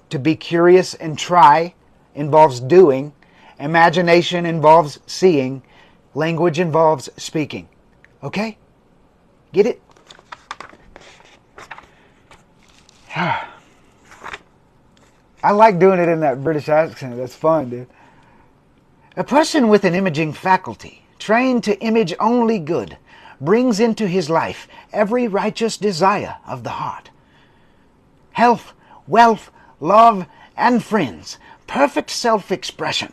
to be curious and try involves doing. Imagination involves seeing. Language involves speaking. Okay? Get it? I like doing it in that British accent. That's fun, dude. A person with an imaging faculty, trained to image only good, brings into his life every righteous desire of the heart. Health, wealth, love, and friends, perfect self-expression,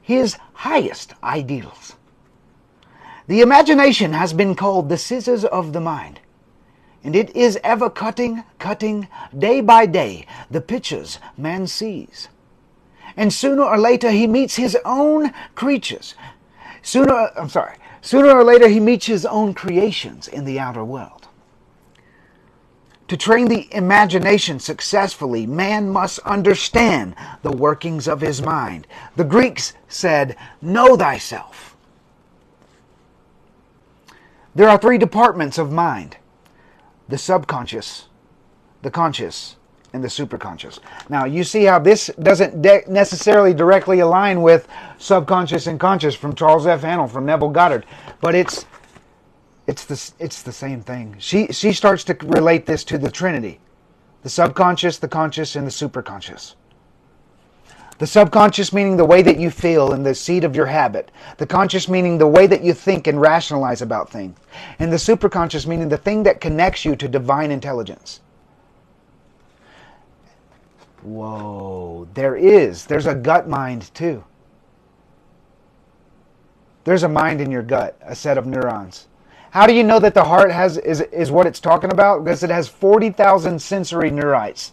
his highest ideals. The imagination has been called the scissors of the mind, and it is ever cutting, day by day, the pictures man sees. And sooner or later he meets his own creatures. Sooner or later he meets his own creations in the outer world. To train the imagination successfully, man must understand the workings of his mind. The Greeks said, "Know thyself." There are 3 departments of mind: the subconscious, the conscious, and the superconscious. Now, you see how this doesn't necessarily directly align with subconscious and conscious from Charles F. Hannell, from Neville Goddard, but it's the same thing. She starts to relate this to the Trinity: the subconscious, the conscious, and the superconscious. The subconscious meaning the way that you feel and the seed of your habit. The conscious meaning the way that you think and rationalize about things. And the superconscious meaning the thing that connects you to divine intelligence. Whoa, there's a gut mind too. There's a mind in your gut, a set of neurons. How do you know that the heart is what it's talking about? Because it has 40,000 sensory neurites,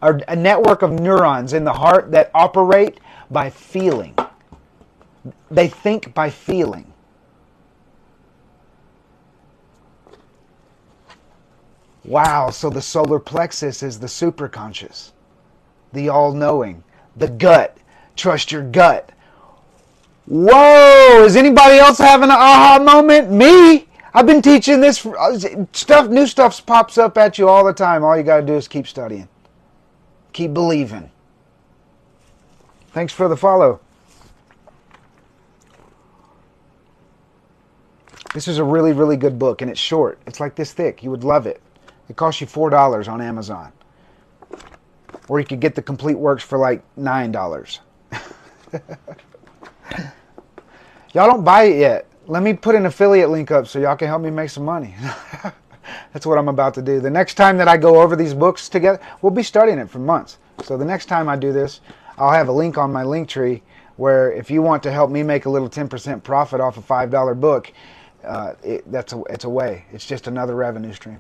a network of neurons in the heart that operate by feeling. They think by feeling. Wow, so the solar plexus is the superconscious, the all-knowing, the gut. Trust your gut. Whoa, is anybody else having an aha moment? Me? I've been teaching this stuff. New stuff pops up at you all the time. All you got to do is keep studying. Keep believing. Thanks for the follow. This is a really, really good book, and it's short. It's like this thick. You would love it. It costs you $4 on Amazon. Or you could get the complete works for like $9. Y'all don't buy it yet. Let me put an affiliate link up so y'all can help me make some money. That's what I'm about to do. The next time that I go over these books together, we'll be studying it for months. So the next time I do this, I'll have a link on my link tree where if you want to help me make a little 10% profit off a $5 book, it's a way. It's just another revenue stream.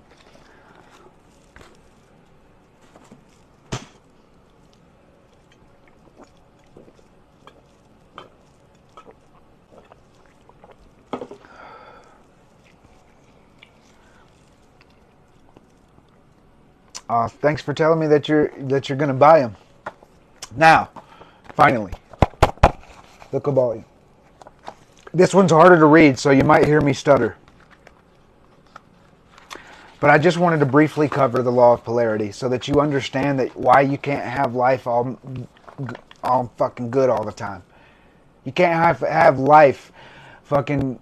Thanks for telling me that you're going to buy them. Now, finally, the Kabbalion. This one's harder to read, so you might hear me stutter. But I just wanted to briefly cover the law of polarity so that you understand that why you can't have life all fucking good all the time. You can't have life fucking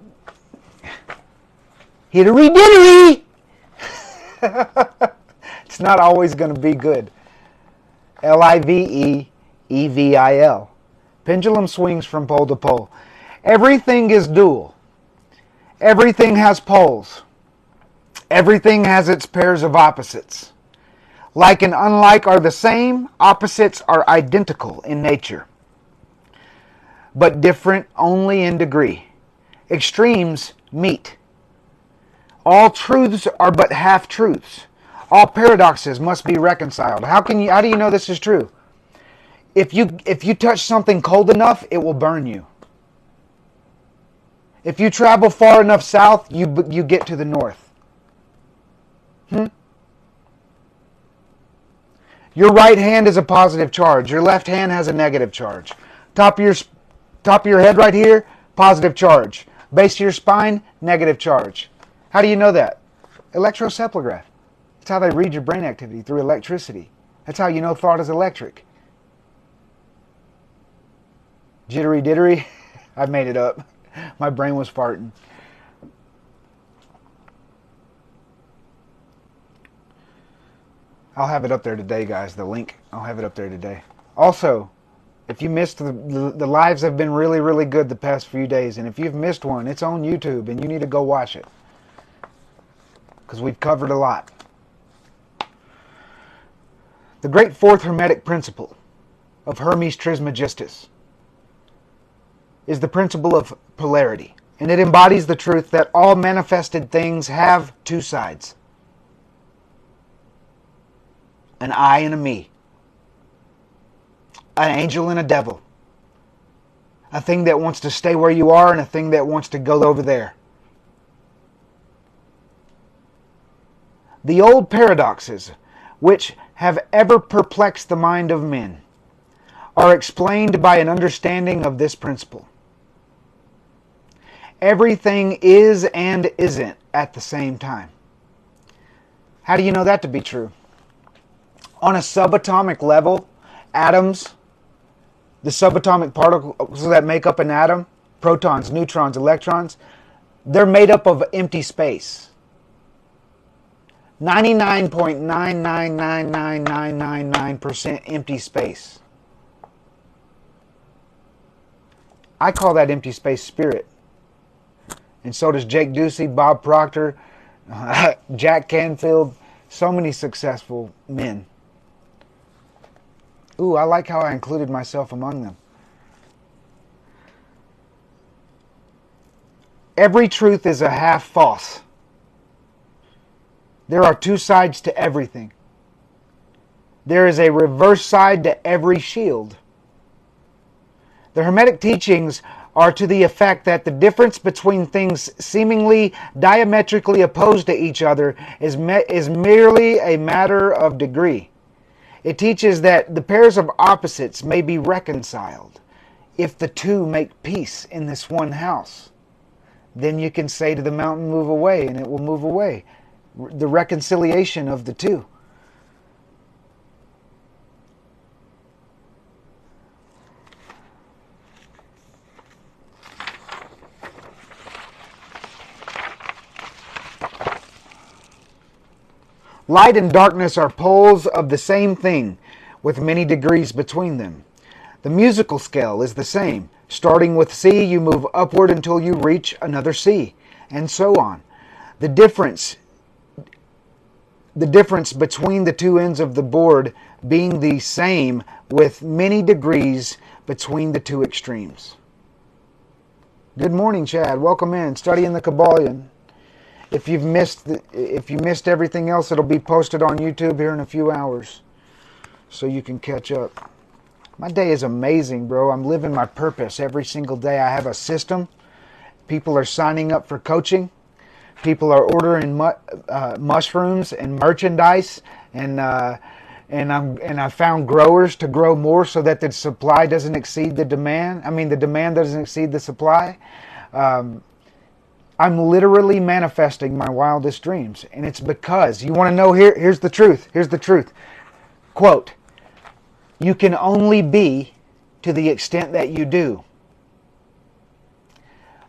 hittery-dittery. It's not always going to be good. Livevil. Pendulum swings from pole to pole. Everything is dual. Everything has poles. Everything has its pairs of opposites. Like and unlike are the same, opposites are identical in nature, but different only in degree. Extremes meet. All truths are but half-truths. All paradoxes must be reconciled. How do you know this is true? If you touch something cold enough, it will burn you. If you travel far enough south, you get to the north. Your right hand is a positive charge. Your left hand has a negative charge. Top of your head right here, positive charge. Base of your spine, negative charge. How do you know that? Electroencephalograph. That's how they read your brain activity, through electricity. That's how you know thought is electric. Jittery dittery. I made it up. My brain was farting. I'll have it up there today, guys. The link, I'll have it up there today. Also, if you missed, the lives have been really, really good the past few days. And if you've missed one, it's on YouTube and you need to go watch it. Because we've covered a lot. The great fourth Hermetic principle of Hermes Trismegistus is the principle of polarity. And it embodies the truth that all manifested things have two sides. An I and a me. An angel and a devil. A thing that wants to stay where you are and a thing that wants to go over there. The old paradoxes, which have ever perplexed the mind of men, are explained by an understanding of this principle. Everything is and isn't at the same time. How do you know that to be true? On a subatomic level, atoms, the subatomic particles that make up an atom, protons, neutrons, electrons, they're made up of empty space. 99.9999999% empty space. I call that empty space spirit. And so does Jake Ducey, Bob Proctor, Jack Canfield, so many successful men. Ooh, I like how I included myself among them. Every truth is a half false. There are two sides to everything. There is a reverse side to every shield. The Hermetic teachings are to the effect that the difference between things seemingly diametrically opposed to each other is merely a matter of degree. It teaches that the pairs of opposites may be reconciled if the two make peace in this one house. Then you can say to the mountain, move away, and it will move away. The reconciliation of the two. Light and darkness are poles of the same thing, with many degrees between them. The musical scale is the same. Starting with C, you move upward until you reach another C, and so on. The difference between the two ends of the board being the same, with many degrees between the two extremes. Good morning, Chad. Welcome in. Studying the Kabbalion. If you missed everything else, it'll be posted on YouTube here in a few hours, so you can catch up. My day is amazing, bro. I'm living my purpose every single day. I have a system. People are signing up for coaching. People are ordering mushrooms and merchandise, and I found growers to grow more so that the supply doesn't exceed the demand. I mean, the demand doesn't exceed the supply. I'm literally manifesting my wildest dreams, and it's because you want to know. Here's the truth. Here's the truth. Quote: "You can only be to the extent that you do.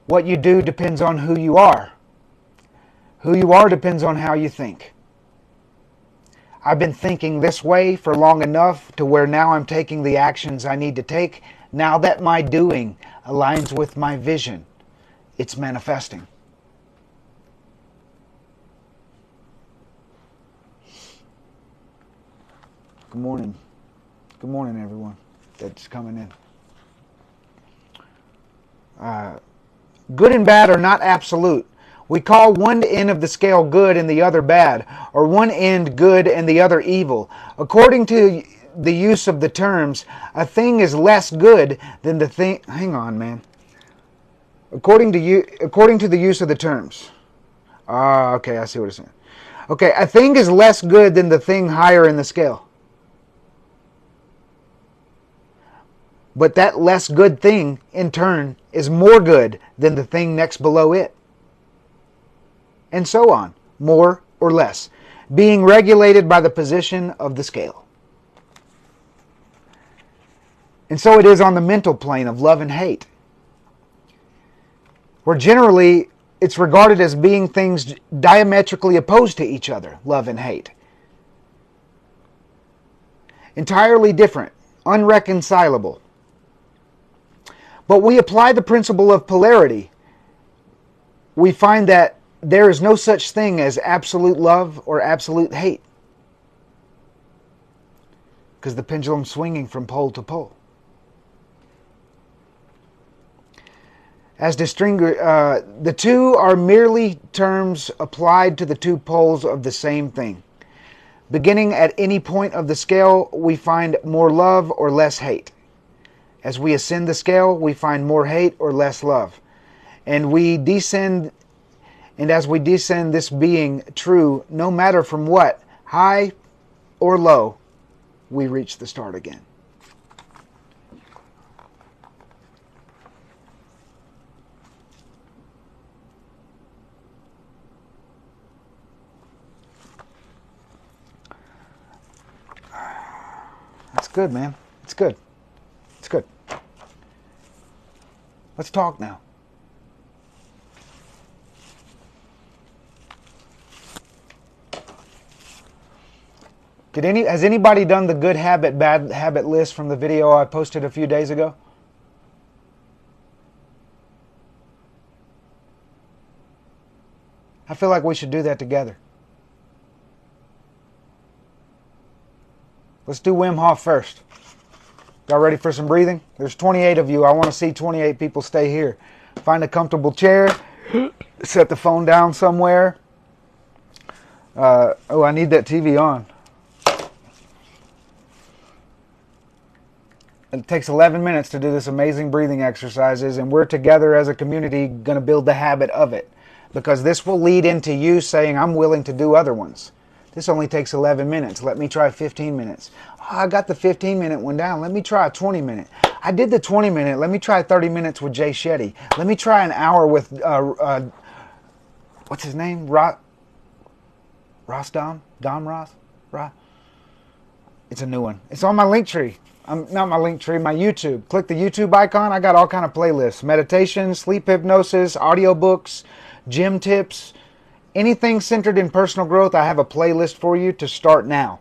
What you do depends on who you are. Who you are depends on how you think. I've been thinking this way for long enough to where now I'm taking the actions I need to take. Now that my doing aligns with my vision, it's manifesting." Good morning. Good morning, everyone that's coming in. Good and bad are not absolute. We call one end of the scale good and the other bad, or one end good and the other evil. According to the use of the terms, a thing is less good than the thing. Hang on, man. According to the use of the terms. Okay, I see what it's saying. Okay, a thing is less good than the thing higher in the scale. But that less good thing, in turn, is more good than the thing next below it. And so on, more or less, being regulated by the position of the scale. And so it is on the mental plane of love and hate, where generally it's regarded as being things diametrically opposed to each other, love and hate. Entirely different, unreconcilable. But we apply the principle of polarity. We find that there is no such thing as absolute love or absolute hate, because the pendulum's swinging from pole to pole. The two are merely terms applied to the two poles of the same thing. Beginning at any point of the scale, we find more love or less hate. As we ascend the scale, we find more hate or less love. And as we descend, this being true, no matter from what, high or low, we reach the start again. That's good, man. It's good. It's good. Let's talk now. Has anybody done the good habit, bad habit list from the video I posted a few days ago? I feel like we should do that together. Let's do Wim Hof first. Y'all ready for some breathing? There's 28 of you. I want to see 28 people stay here. Find a comfortable chair. Set the phone down somewhere. I need that TV on. It takes 11 minutes to do this amazing breathing exercises, and we're together as a community going to build the habit of it, because this will lead into you saying, I'm willing to do other ones. This only takes 11 minutes. Let me try 15 minutes. Oh, I got the 15-minute one down. Let me try a 20-minute. I did the 20-minute. Let me try 30 minutes with Jay Shetty. Let me try an hour with, what's his name? Rostam? Dom Ross? It's a new one. It's on my link tree. Not my link tree, my YouTube. Click the YouTube icon. I got all kind of playlists. Meditation, sleep hypnosis, audiobooks, gym tips. Anything centered in personal growth, I have a playlist for you to start now.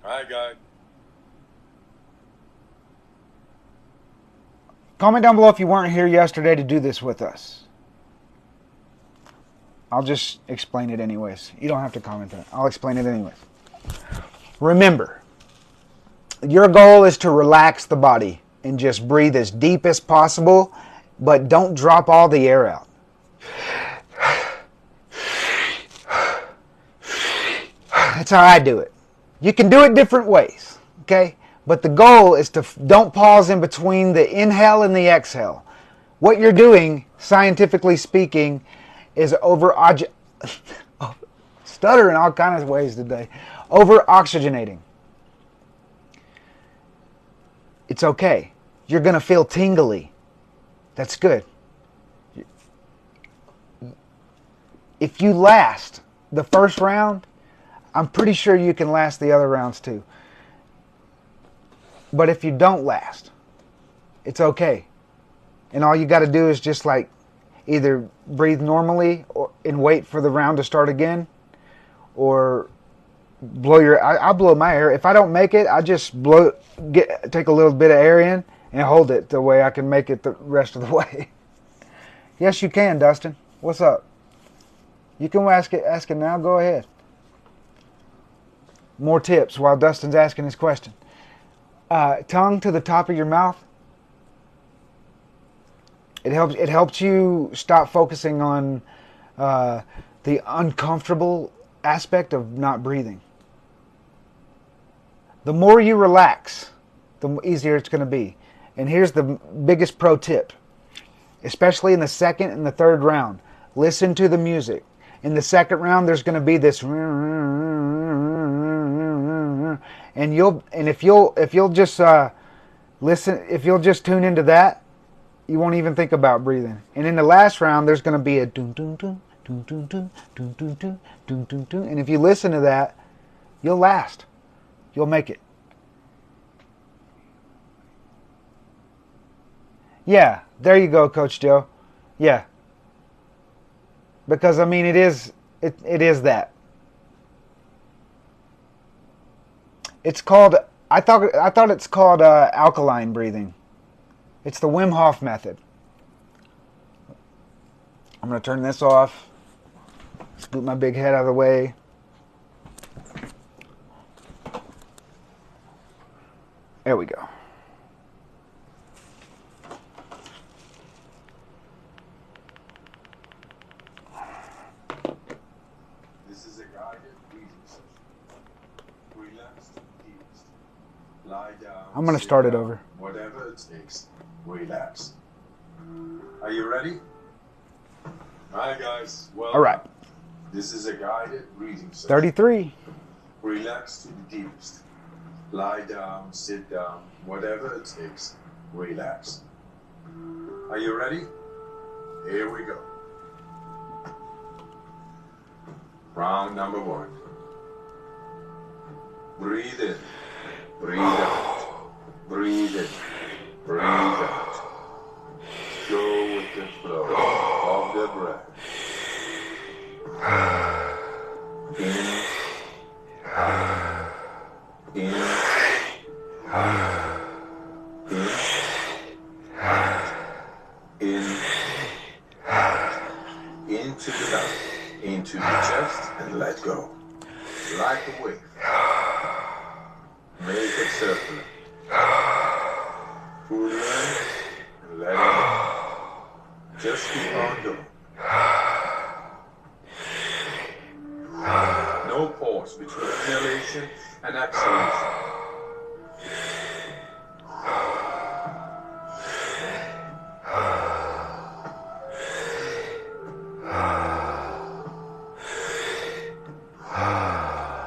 Hi, guys. Comment down below if you weren't here yesterday to do this with us. I'll just explain it anyways. You don't have to comment that. I'll explain it anyways. Remember, your goal is to relax the body and just breathe as deep as possible, but don't drop all the air out. That's how I do it. You can do it different ways, okay? But the goal is to don't pause in between the inhale and the exhale. What you're doing, scientifically speaking, is stuttering all kinds of ways today. Over-oxygenating. It's okay. You're going to feel tingly. That's good. If you last the first round, I'm pretty sure you can last the other rounds too. But if you don't last, it's okay. And all you got to do is just like either breathe normally and wait for the round to start again, or I blow my air. If I don't make it, I just take a little bit of air in and hold it the way I can make it the rest of the way. Yes, you can, Dustin. What's up? You can ask it now. Go ahead. More tips while Dustin's asking his question. Tongue to the top of your mouth. It helps you stop focusing on the uncomfortable aspect of not breathing. The more you relax, the easier it's going to be. And here's the biggest pro tip, especially in the second and the third round. Listen to the music. In the second round, there's going to be this, and if you'll just listen, if you'll just tune into that, you won't even think about breathing. And in the last round, there's going to be a dun dun dun dun dun dun dun dun dun dun dun dun, and if you listen to that, you'll last. You'll make it. Yeah, there you go, Coach Joe. Yeah. Because I mean, it is that. It's called. I thought it's called alkaline breathing. It's the Wim Hof method. I'm gonna turn this off. Scoot my big head out of the way. There we go. This is a guided breathing session. Relax to the deepest. Lie down. I'm going to start it over. Whatever it takes, relax. Are you ready? Hi guys. Well, all right. This is a guided breathing session. 33. Relax to the deepest. Lie down, sit down, whatever it takes, relax. Are you ready? Here we go. Round number 1. Breathe in, breathe out, breathe in, breathe out. Go with the flow of the breath. In, in, in, into the belly, into the chest, and let go. Like a wave. Make it circular. Pull in and let it go. Just keep on going. No pause between inhalation and exhalation.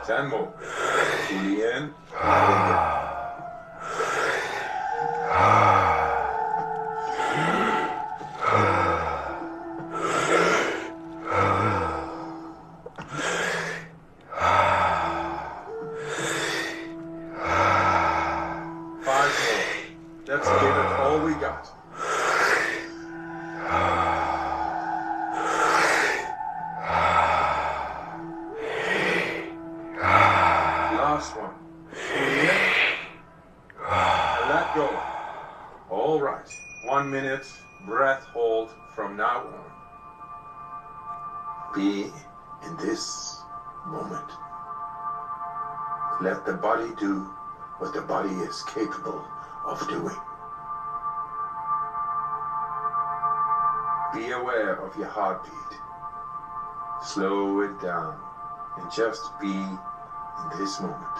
Ten more. Fully in. Let it go. Let's give it all we got. Last one. In. Let go. All right. 1 minute breath hold from now on. Be in this moment. Let the body do what the body is capable of doing. Be aware of your heartbeat. Slow it down and just be in this moment.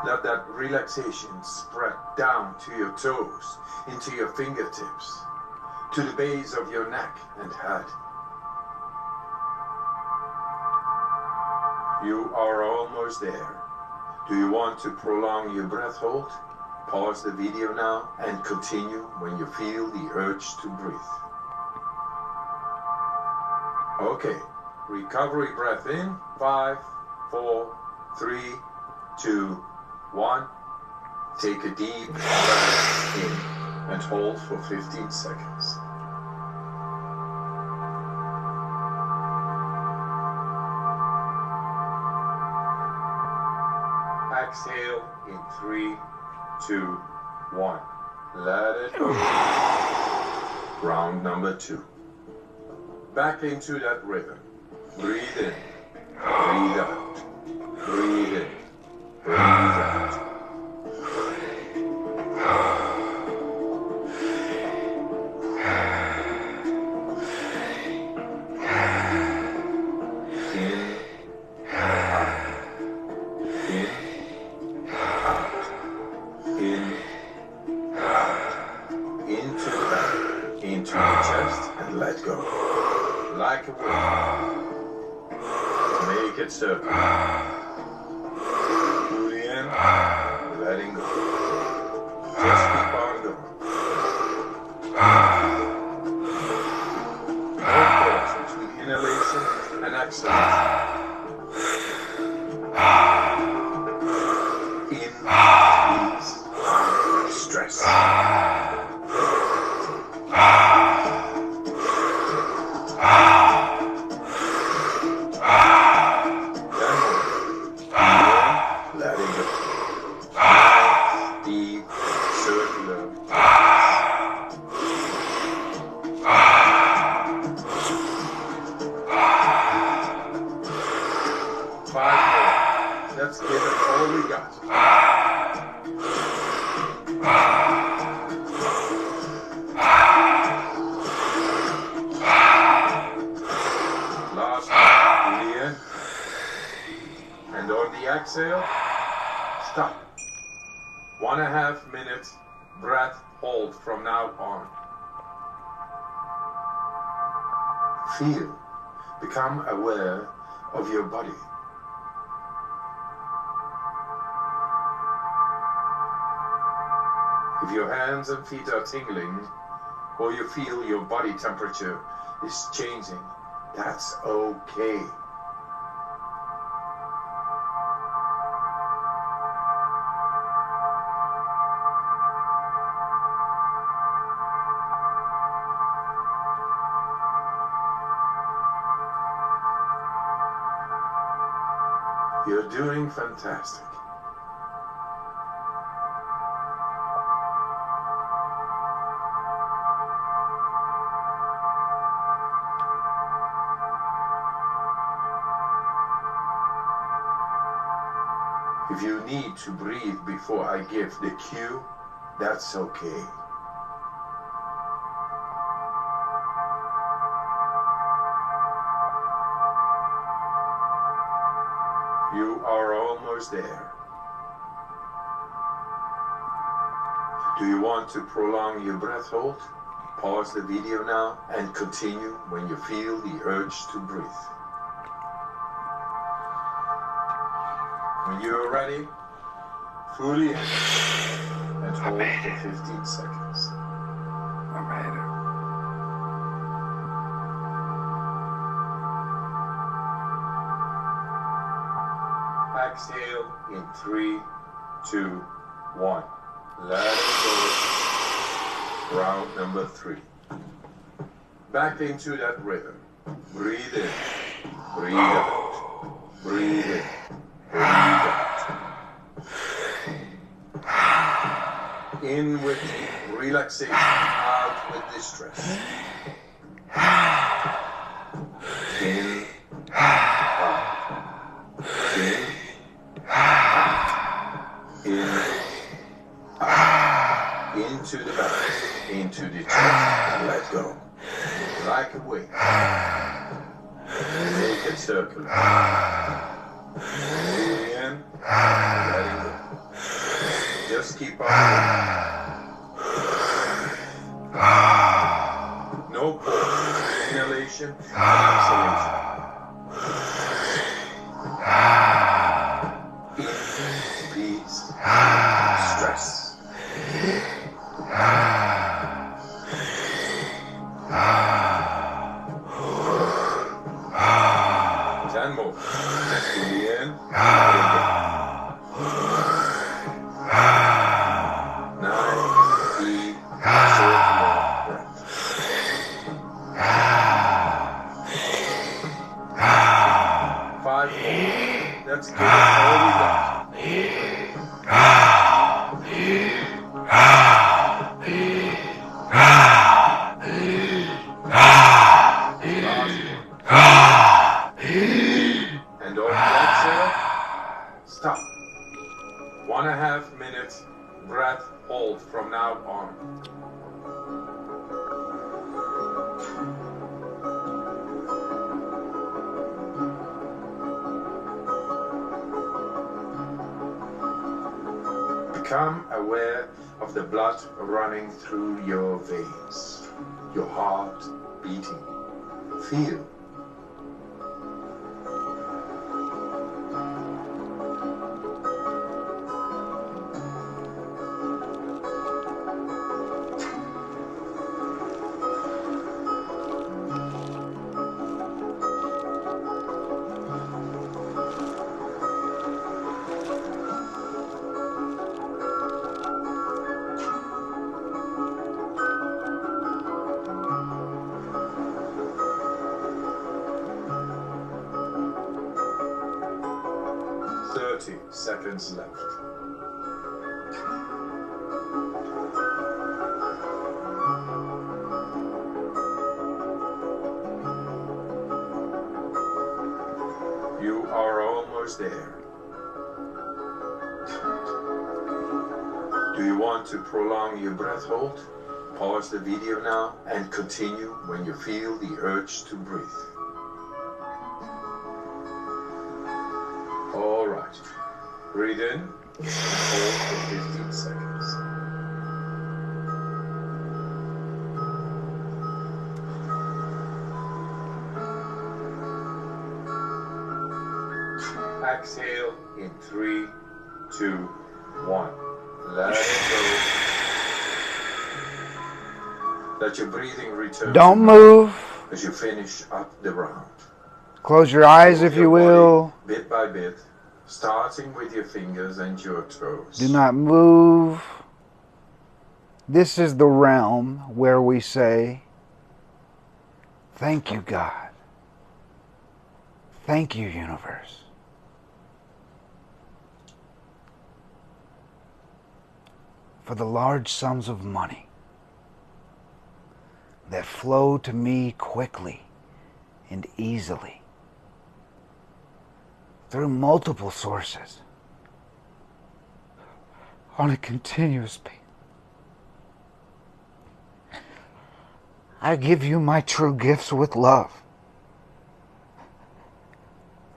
Let that relaxation spread down to your toes, into your fingertips, to the base of your neck and head. You are almost there. Do you want to prolong your breath hold? Pause the video now and continue when you feel the urge to breathe. Okay, recovery breath in. 5, 4, 3, 2, 1. Take a deep breath in and hold for 15 seconds. Exhale in 3, 2, 1. Let it go. Round number 2. Back into that rhythm. Breathe in. Breathe out. Breathe in. Breathe out. Into the chest and let go. Like a wave. Make it circle. Fully in, letting go. Just keep on going. No pause between inhalation and exhalation. In, ease, stress. Let's give it all we got. Last in. And on the exhale, stop. 1.5 minutes breath hold from now on. Feel, become aware of your body. If your hands and feet are tingling, or you feel your body temperature is changing, that's okay. You're doing fantastic. If you need to breathe before I give the cue, that's okay. You are almost there. Do you want to prolong your breath hold? Pause the video now and continue when you feel the urge to breathe. When you're ready, fully in and hold for 15 seconds. I made it. Exhale in 3, 2, 1. Let it go. Round number 3. Back into that rhythm. Breathe in. Breathe out. Breathe in. Breathe out. In with relaxation, out with distress. In, out. In, in, out. Into the belly, into the chest, and let go. Like a wave. Make it circular. In, letting go. Just keep on. No pause. Inhalation and exhalation. In peace. Stress. 10 more. To the end. Nice, deep, short, long breath. 5 more. Let's give it all we got. And on the exhale, stop. 1.5 minutes breath hold from now on. Become aware of the blood running through your veins, your heart beating. Feel. Seconds left. You are almost there. Do you want to prolong your breath hold? Pause the video now and continue when you feel the urge to breathe. All right. Breathe in and hold for 15 seconds. Exhale in 3, 2, 1. Let it go. Let your breathing return. Don't move. As you finish up the round. Close your eyes if you will. Bit by bit. Starting with your fingers and your toes. Do not move. This is the realm where we say, thank you, God. Thank you, universe. For the large sums of money that flow to me quickly and easily through multiple sources on a continuous basis. I give you my true gifts with love.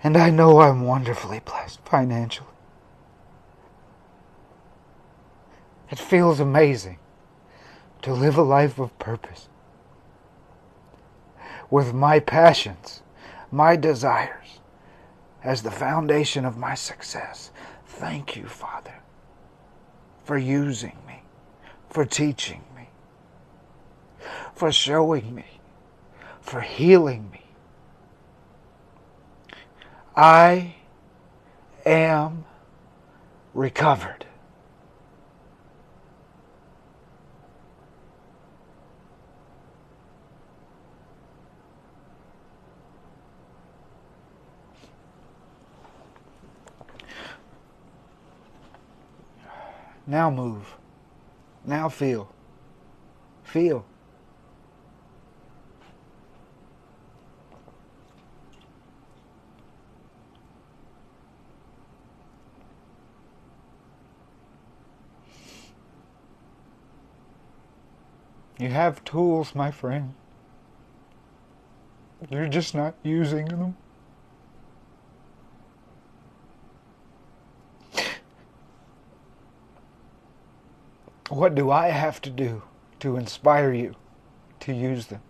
And I know I'm wonderfully blessed financially. It feels amazing to live a life of purpose with my passions, my desires as the foundation of my success. Thank you, Father, for using me, for teaching me, for showing me, for healing me. I am recovered. Now move. Now feel. Feel. You have tools, my friend. You're just not using them. What do I have to do to inspire you to use them?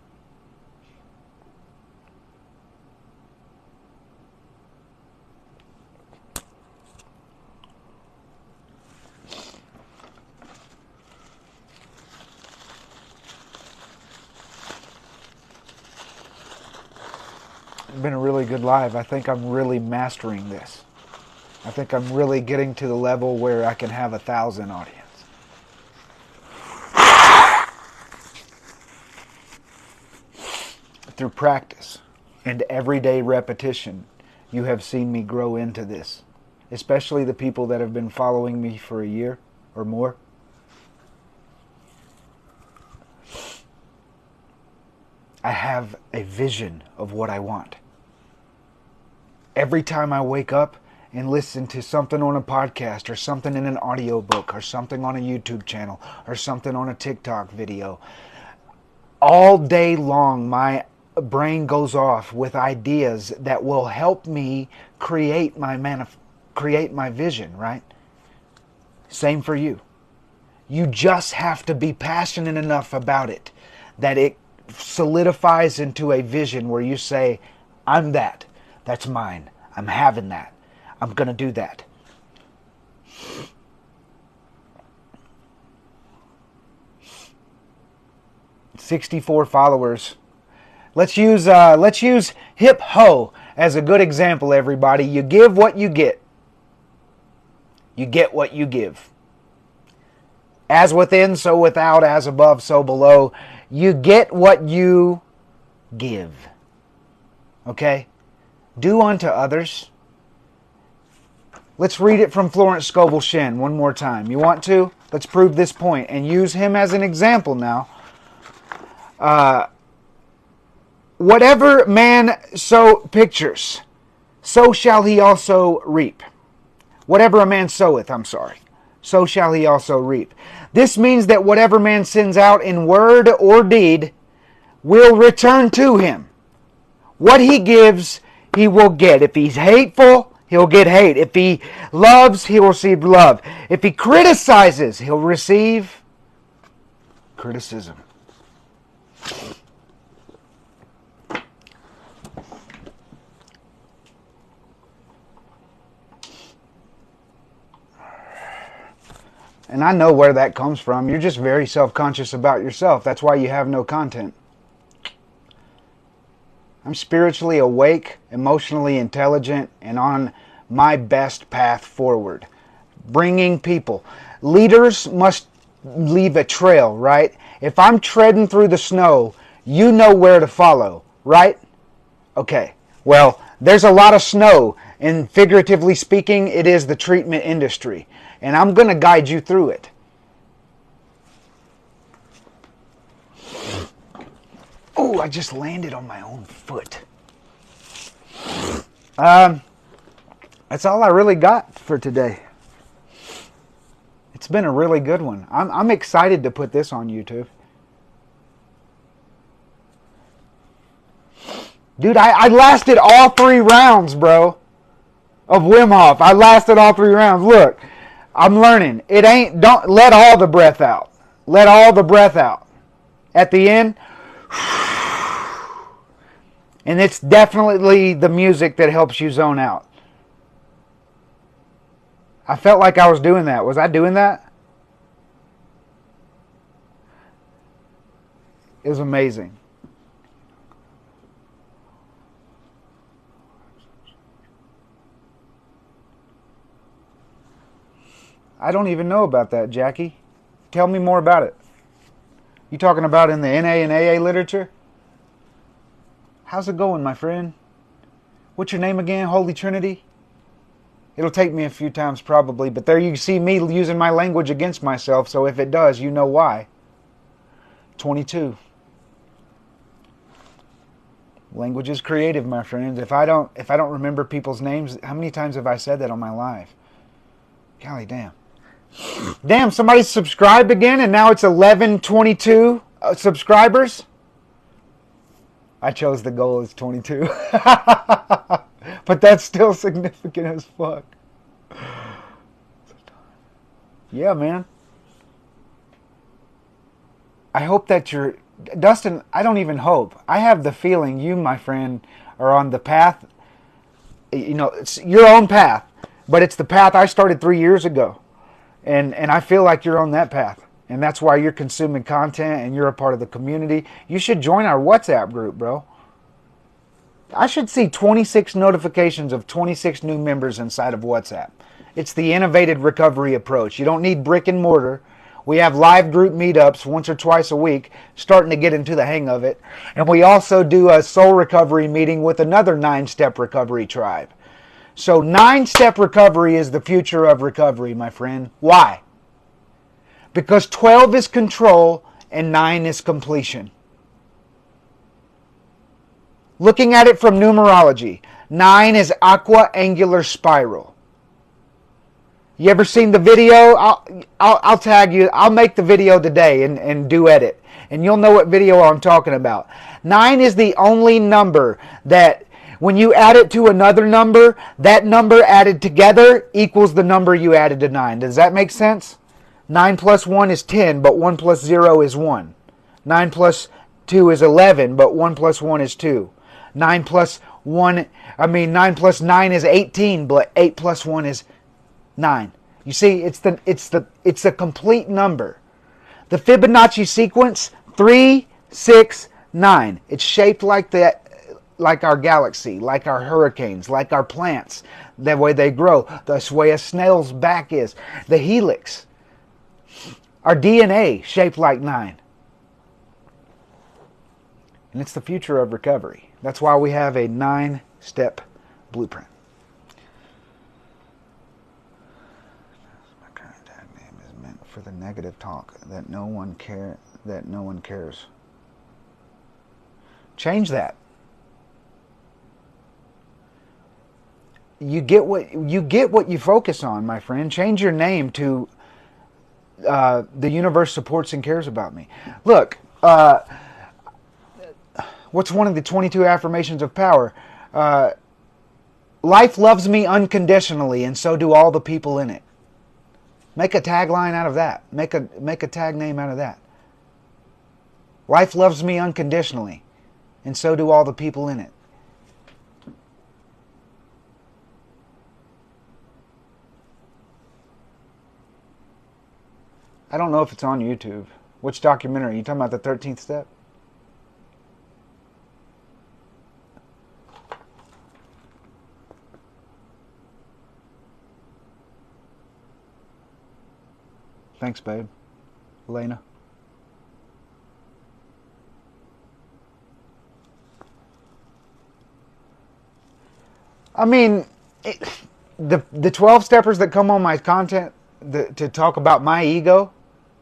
It's been a really good live. I think I'm really mastering this. I think I'm really getting to the level where I can have 1,000 audience. Through practice and everyday repetition, you have seen me grow into this. Especially the people that have been following me for a year or more. I have a vision of what I want. Every time I wake up and listen to something on a podcast or something in an audiobook or something on a YouTube channel or something on a TikTok video, all day long my brain goes off with ideas that will help me create my vision, right? Same for you. You just have to be passionate enough about it that it solidifies into a vision where you say, I'm that. That's mine. I'm having that. I'm going to do that. "64 followers. Let's use Hip Ho as a good example, everybody. You give what you get. You get what you give. As within, so without, as above, so below. You get what you give. Okay? Do unto others. Let's read it from Florence Scovel Shinn one more time. You want to? Let's prove this point and use him as an example now. Whatever man pictures, so shall he also reap. Whatever a man soweth, so shall he also reap. This means that whatever man sends out in word or deed will return to him. What he gives, he will get. If he's hateful, he'll get hate. If he loves, he'll receive love. If he criticizes, he'll receive criticism. And I know where that comes from. You're just very self-conscious about yourself. That's why you have no content. I'm spiritually awake, emotionally intelligent, and on my best path forward. Bringing people. Leaders must leave a trail, right? If I'm treading through the snow, you know where to follow, right? Okay. Well, there's a lot of snow, and figuratively speaking, it is the treatment industry. And I'm going to guide you through it. Oh, I just landed on my own foot. That's all I really got for today. It's been a really good one. I'm excited to put this on YouTube. Dude, I lasted all 3 rounds, bro, of Wim Hof. I lasted all 3 rounds. Look, I'm learning. Don't let all the breath out. Let all the breath out. At the end, and it's definitely the music that helps you zone out. I felt like I was doing that. Was I doing that? It was amazing. I don't even know about that, Jackie. Tell me more about it. You talking about in the NA and AA literature? How's it going, my friend? What's your name again? Holy Trinity? It'll take me a few times probably, but there you see me using my language against myself, so if it does, you know why. 22. Language is creative, my friends. If I don't remember people's names, how many times have I said that on my live? Golly damn. Damn, somebody subscribed again and now it's 1122 subscribers. I chose the goal as 22. But that's still significant as fuck. Yeah, man. I hope that you're, Dustin, I don't even hope. I have the feeling you, my friend, are on the path. You know, it's your own path, but it's the path I started 3 years ago. And I feel like you're on that path. And that's why you're consuming content and you're a part of the community. You should join our WhatsApp group, bro. I should see 26 notifications of 26 new members inside of WhatsApp. It's the innovated recovery approach. You don't need brick and mortar. We have live group meetups once or twice a week, starting to get into the hang of it. And we also do a soul recovery meeting with another 9-step recovery tribe. So 9-step recovery is the future of recovery, my friend. Why? Because 12 is control and 9 is completion. Looking at it from numerology, 9 is aqua angular spiral. You ever seen the video? I'll tag you. I'll make the video today and do edit. And you'll know what video I'm talking about. 9 is the only number that when you add it to another number, that number added together equals the number you added to 9. Does that make sense? 9 plus 1 is 10, but 1 plus 0 is 1. 9 plus 2 is 11, but 1 plus 1 is 2. 9 plus 9 plus 9 is 18, but 8 plus 1 is 9. You see, it's a complete number. The Fibonacci sequence 3, 6, 9. It's shaped like that, like our galaxy, like our hurricanes, like our plants. The way they grow, the way a snail's back is. The helix. Our DNA shaped like 9. And it's the future of recovery. That's why we have a 9-step blueprint. My current tag name is meant for the negative talk that no one cares. Change that. You get what you focus on, my friend. Change your name to the universe supports and cares about me. Look, what's one of the 22 affirmations of power? Life loves me unconditionally, and so do all the people in it. Make a tagline out of that. Make a tag name out of that. Life loves me unconditionally, and so do all the people in it. I don't know if it's on YouTube. Which documentary? You talking about the 13th step? Thanks, babe. Elena. I mean, the 12 steppers that come on my content to talk about my ego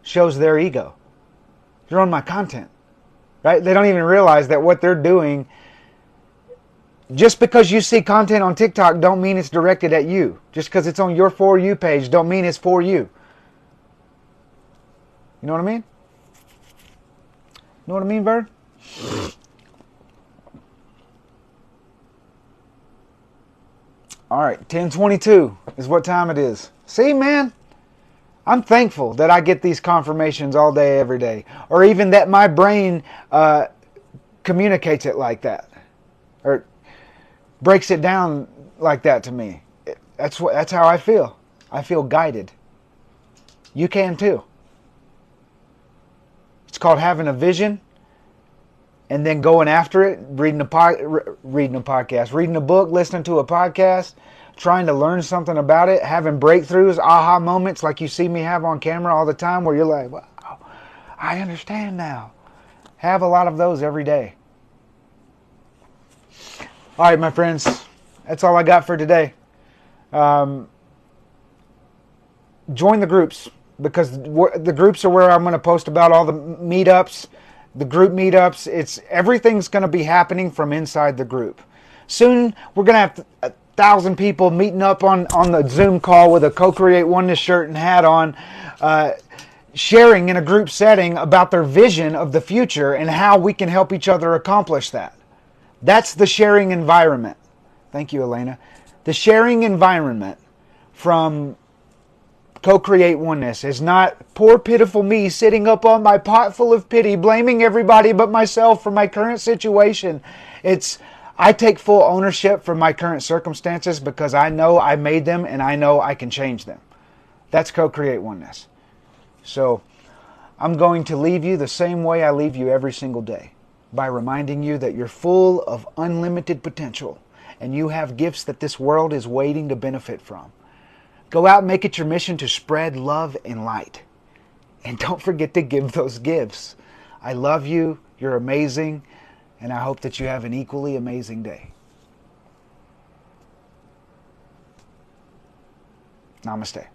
shows their ego. They're on my content, right? They don't even realize that what they're doing, just because you see content on TikTok don't mean it's directed at you. Just because it's on your For You page don't mean it's for you. You know what I mean? Know what I mean, Bird? All right, 10:22 is what time it is. See, man? I'm thankful that I get these confirmations all day, every day. Or even that my brain communicates it like that. Or breaks it down like that to me. That's how I feel. I feel guided. You can too. It's called having a vision and then going after it, reading a podcast, reading a book, listening to a podcast, trying to learn something about it, having breakthroughs, aha moments like you see me have on camera all the time where you're like, wow, I understand now. Have a lot of those every day. All right, my friends, that's all I got for today. Join the groups, because the groups are where I'm going to post about all the meetups, the group meetups. Everything's going to be happening from inside the group. Soon, we're going to have 1,000 people meeting up on the Zoom call with a Co-Create Oneness shirt and hat on, sharing in a group setting about their vision of the future and how we can help each other accomplish that. That's the sharing environment. Thank you, Elena. The sharing environment from Co-create oneness is not poor pitiful me sitting up on my pot full of pity, blaming everybody but myself for my current situation. It's I take full ownership for my current circumstances because I know I made them and I know I can change them. That's co-create oneness. So I'm going to leave you the same way I leave you every single day, by reminding you that you're full of unlimited potential and you have gifts that this world is waiting to benefit from. Go out and make it your mission to spread love and light. And don't forget to give those gifts. I love you. You're amazing. And I hope that you have an equally amazing day. Namaste.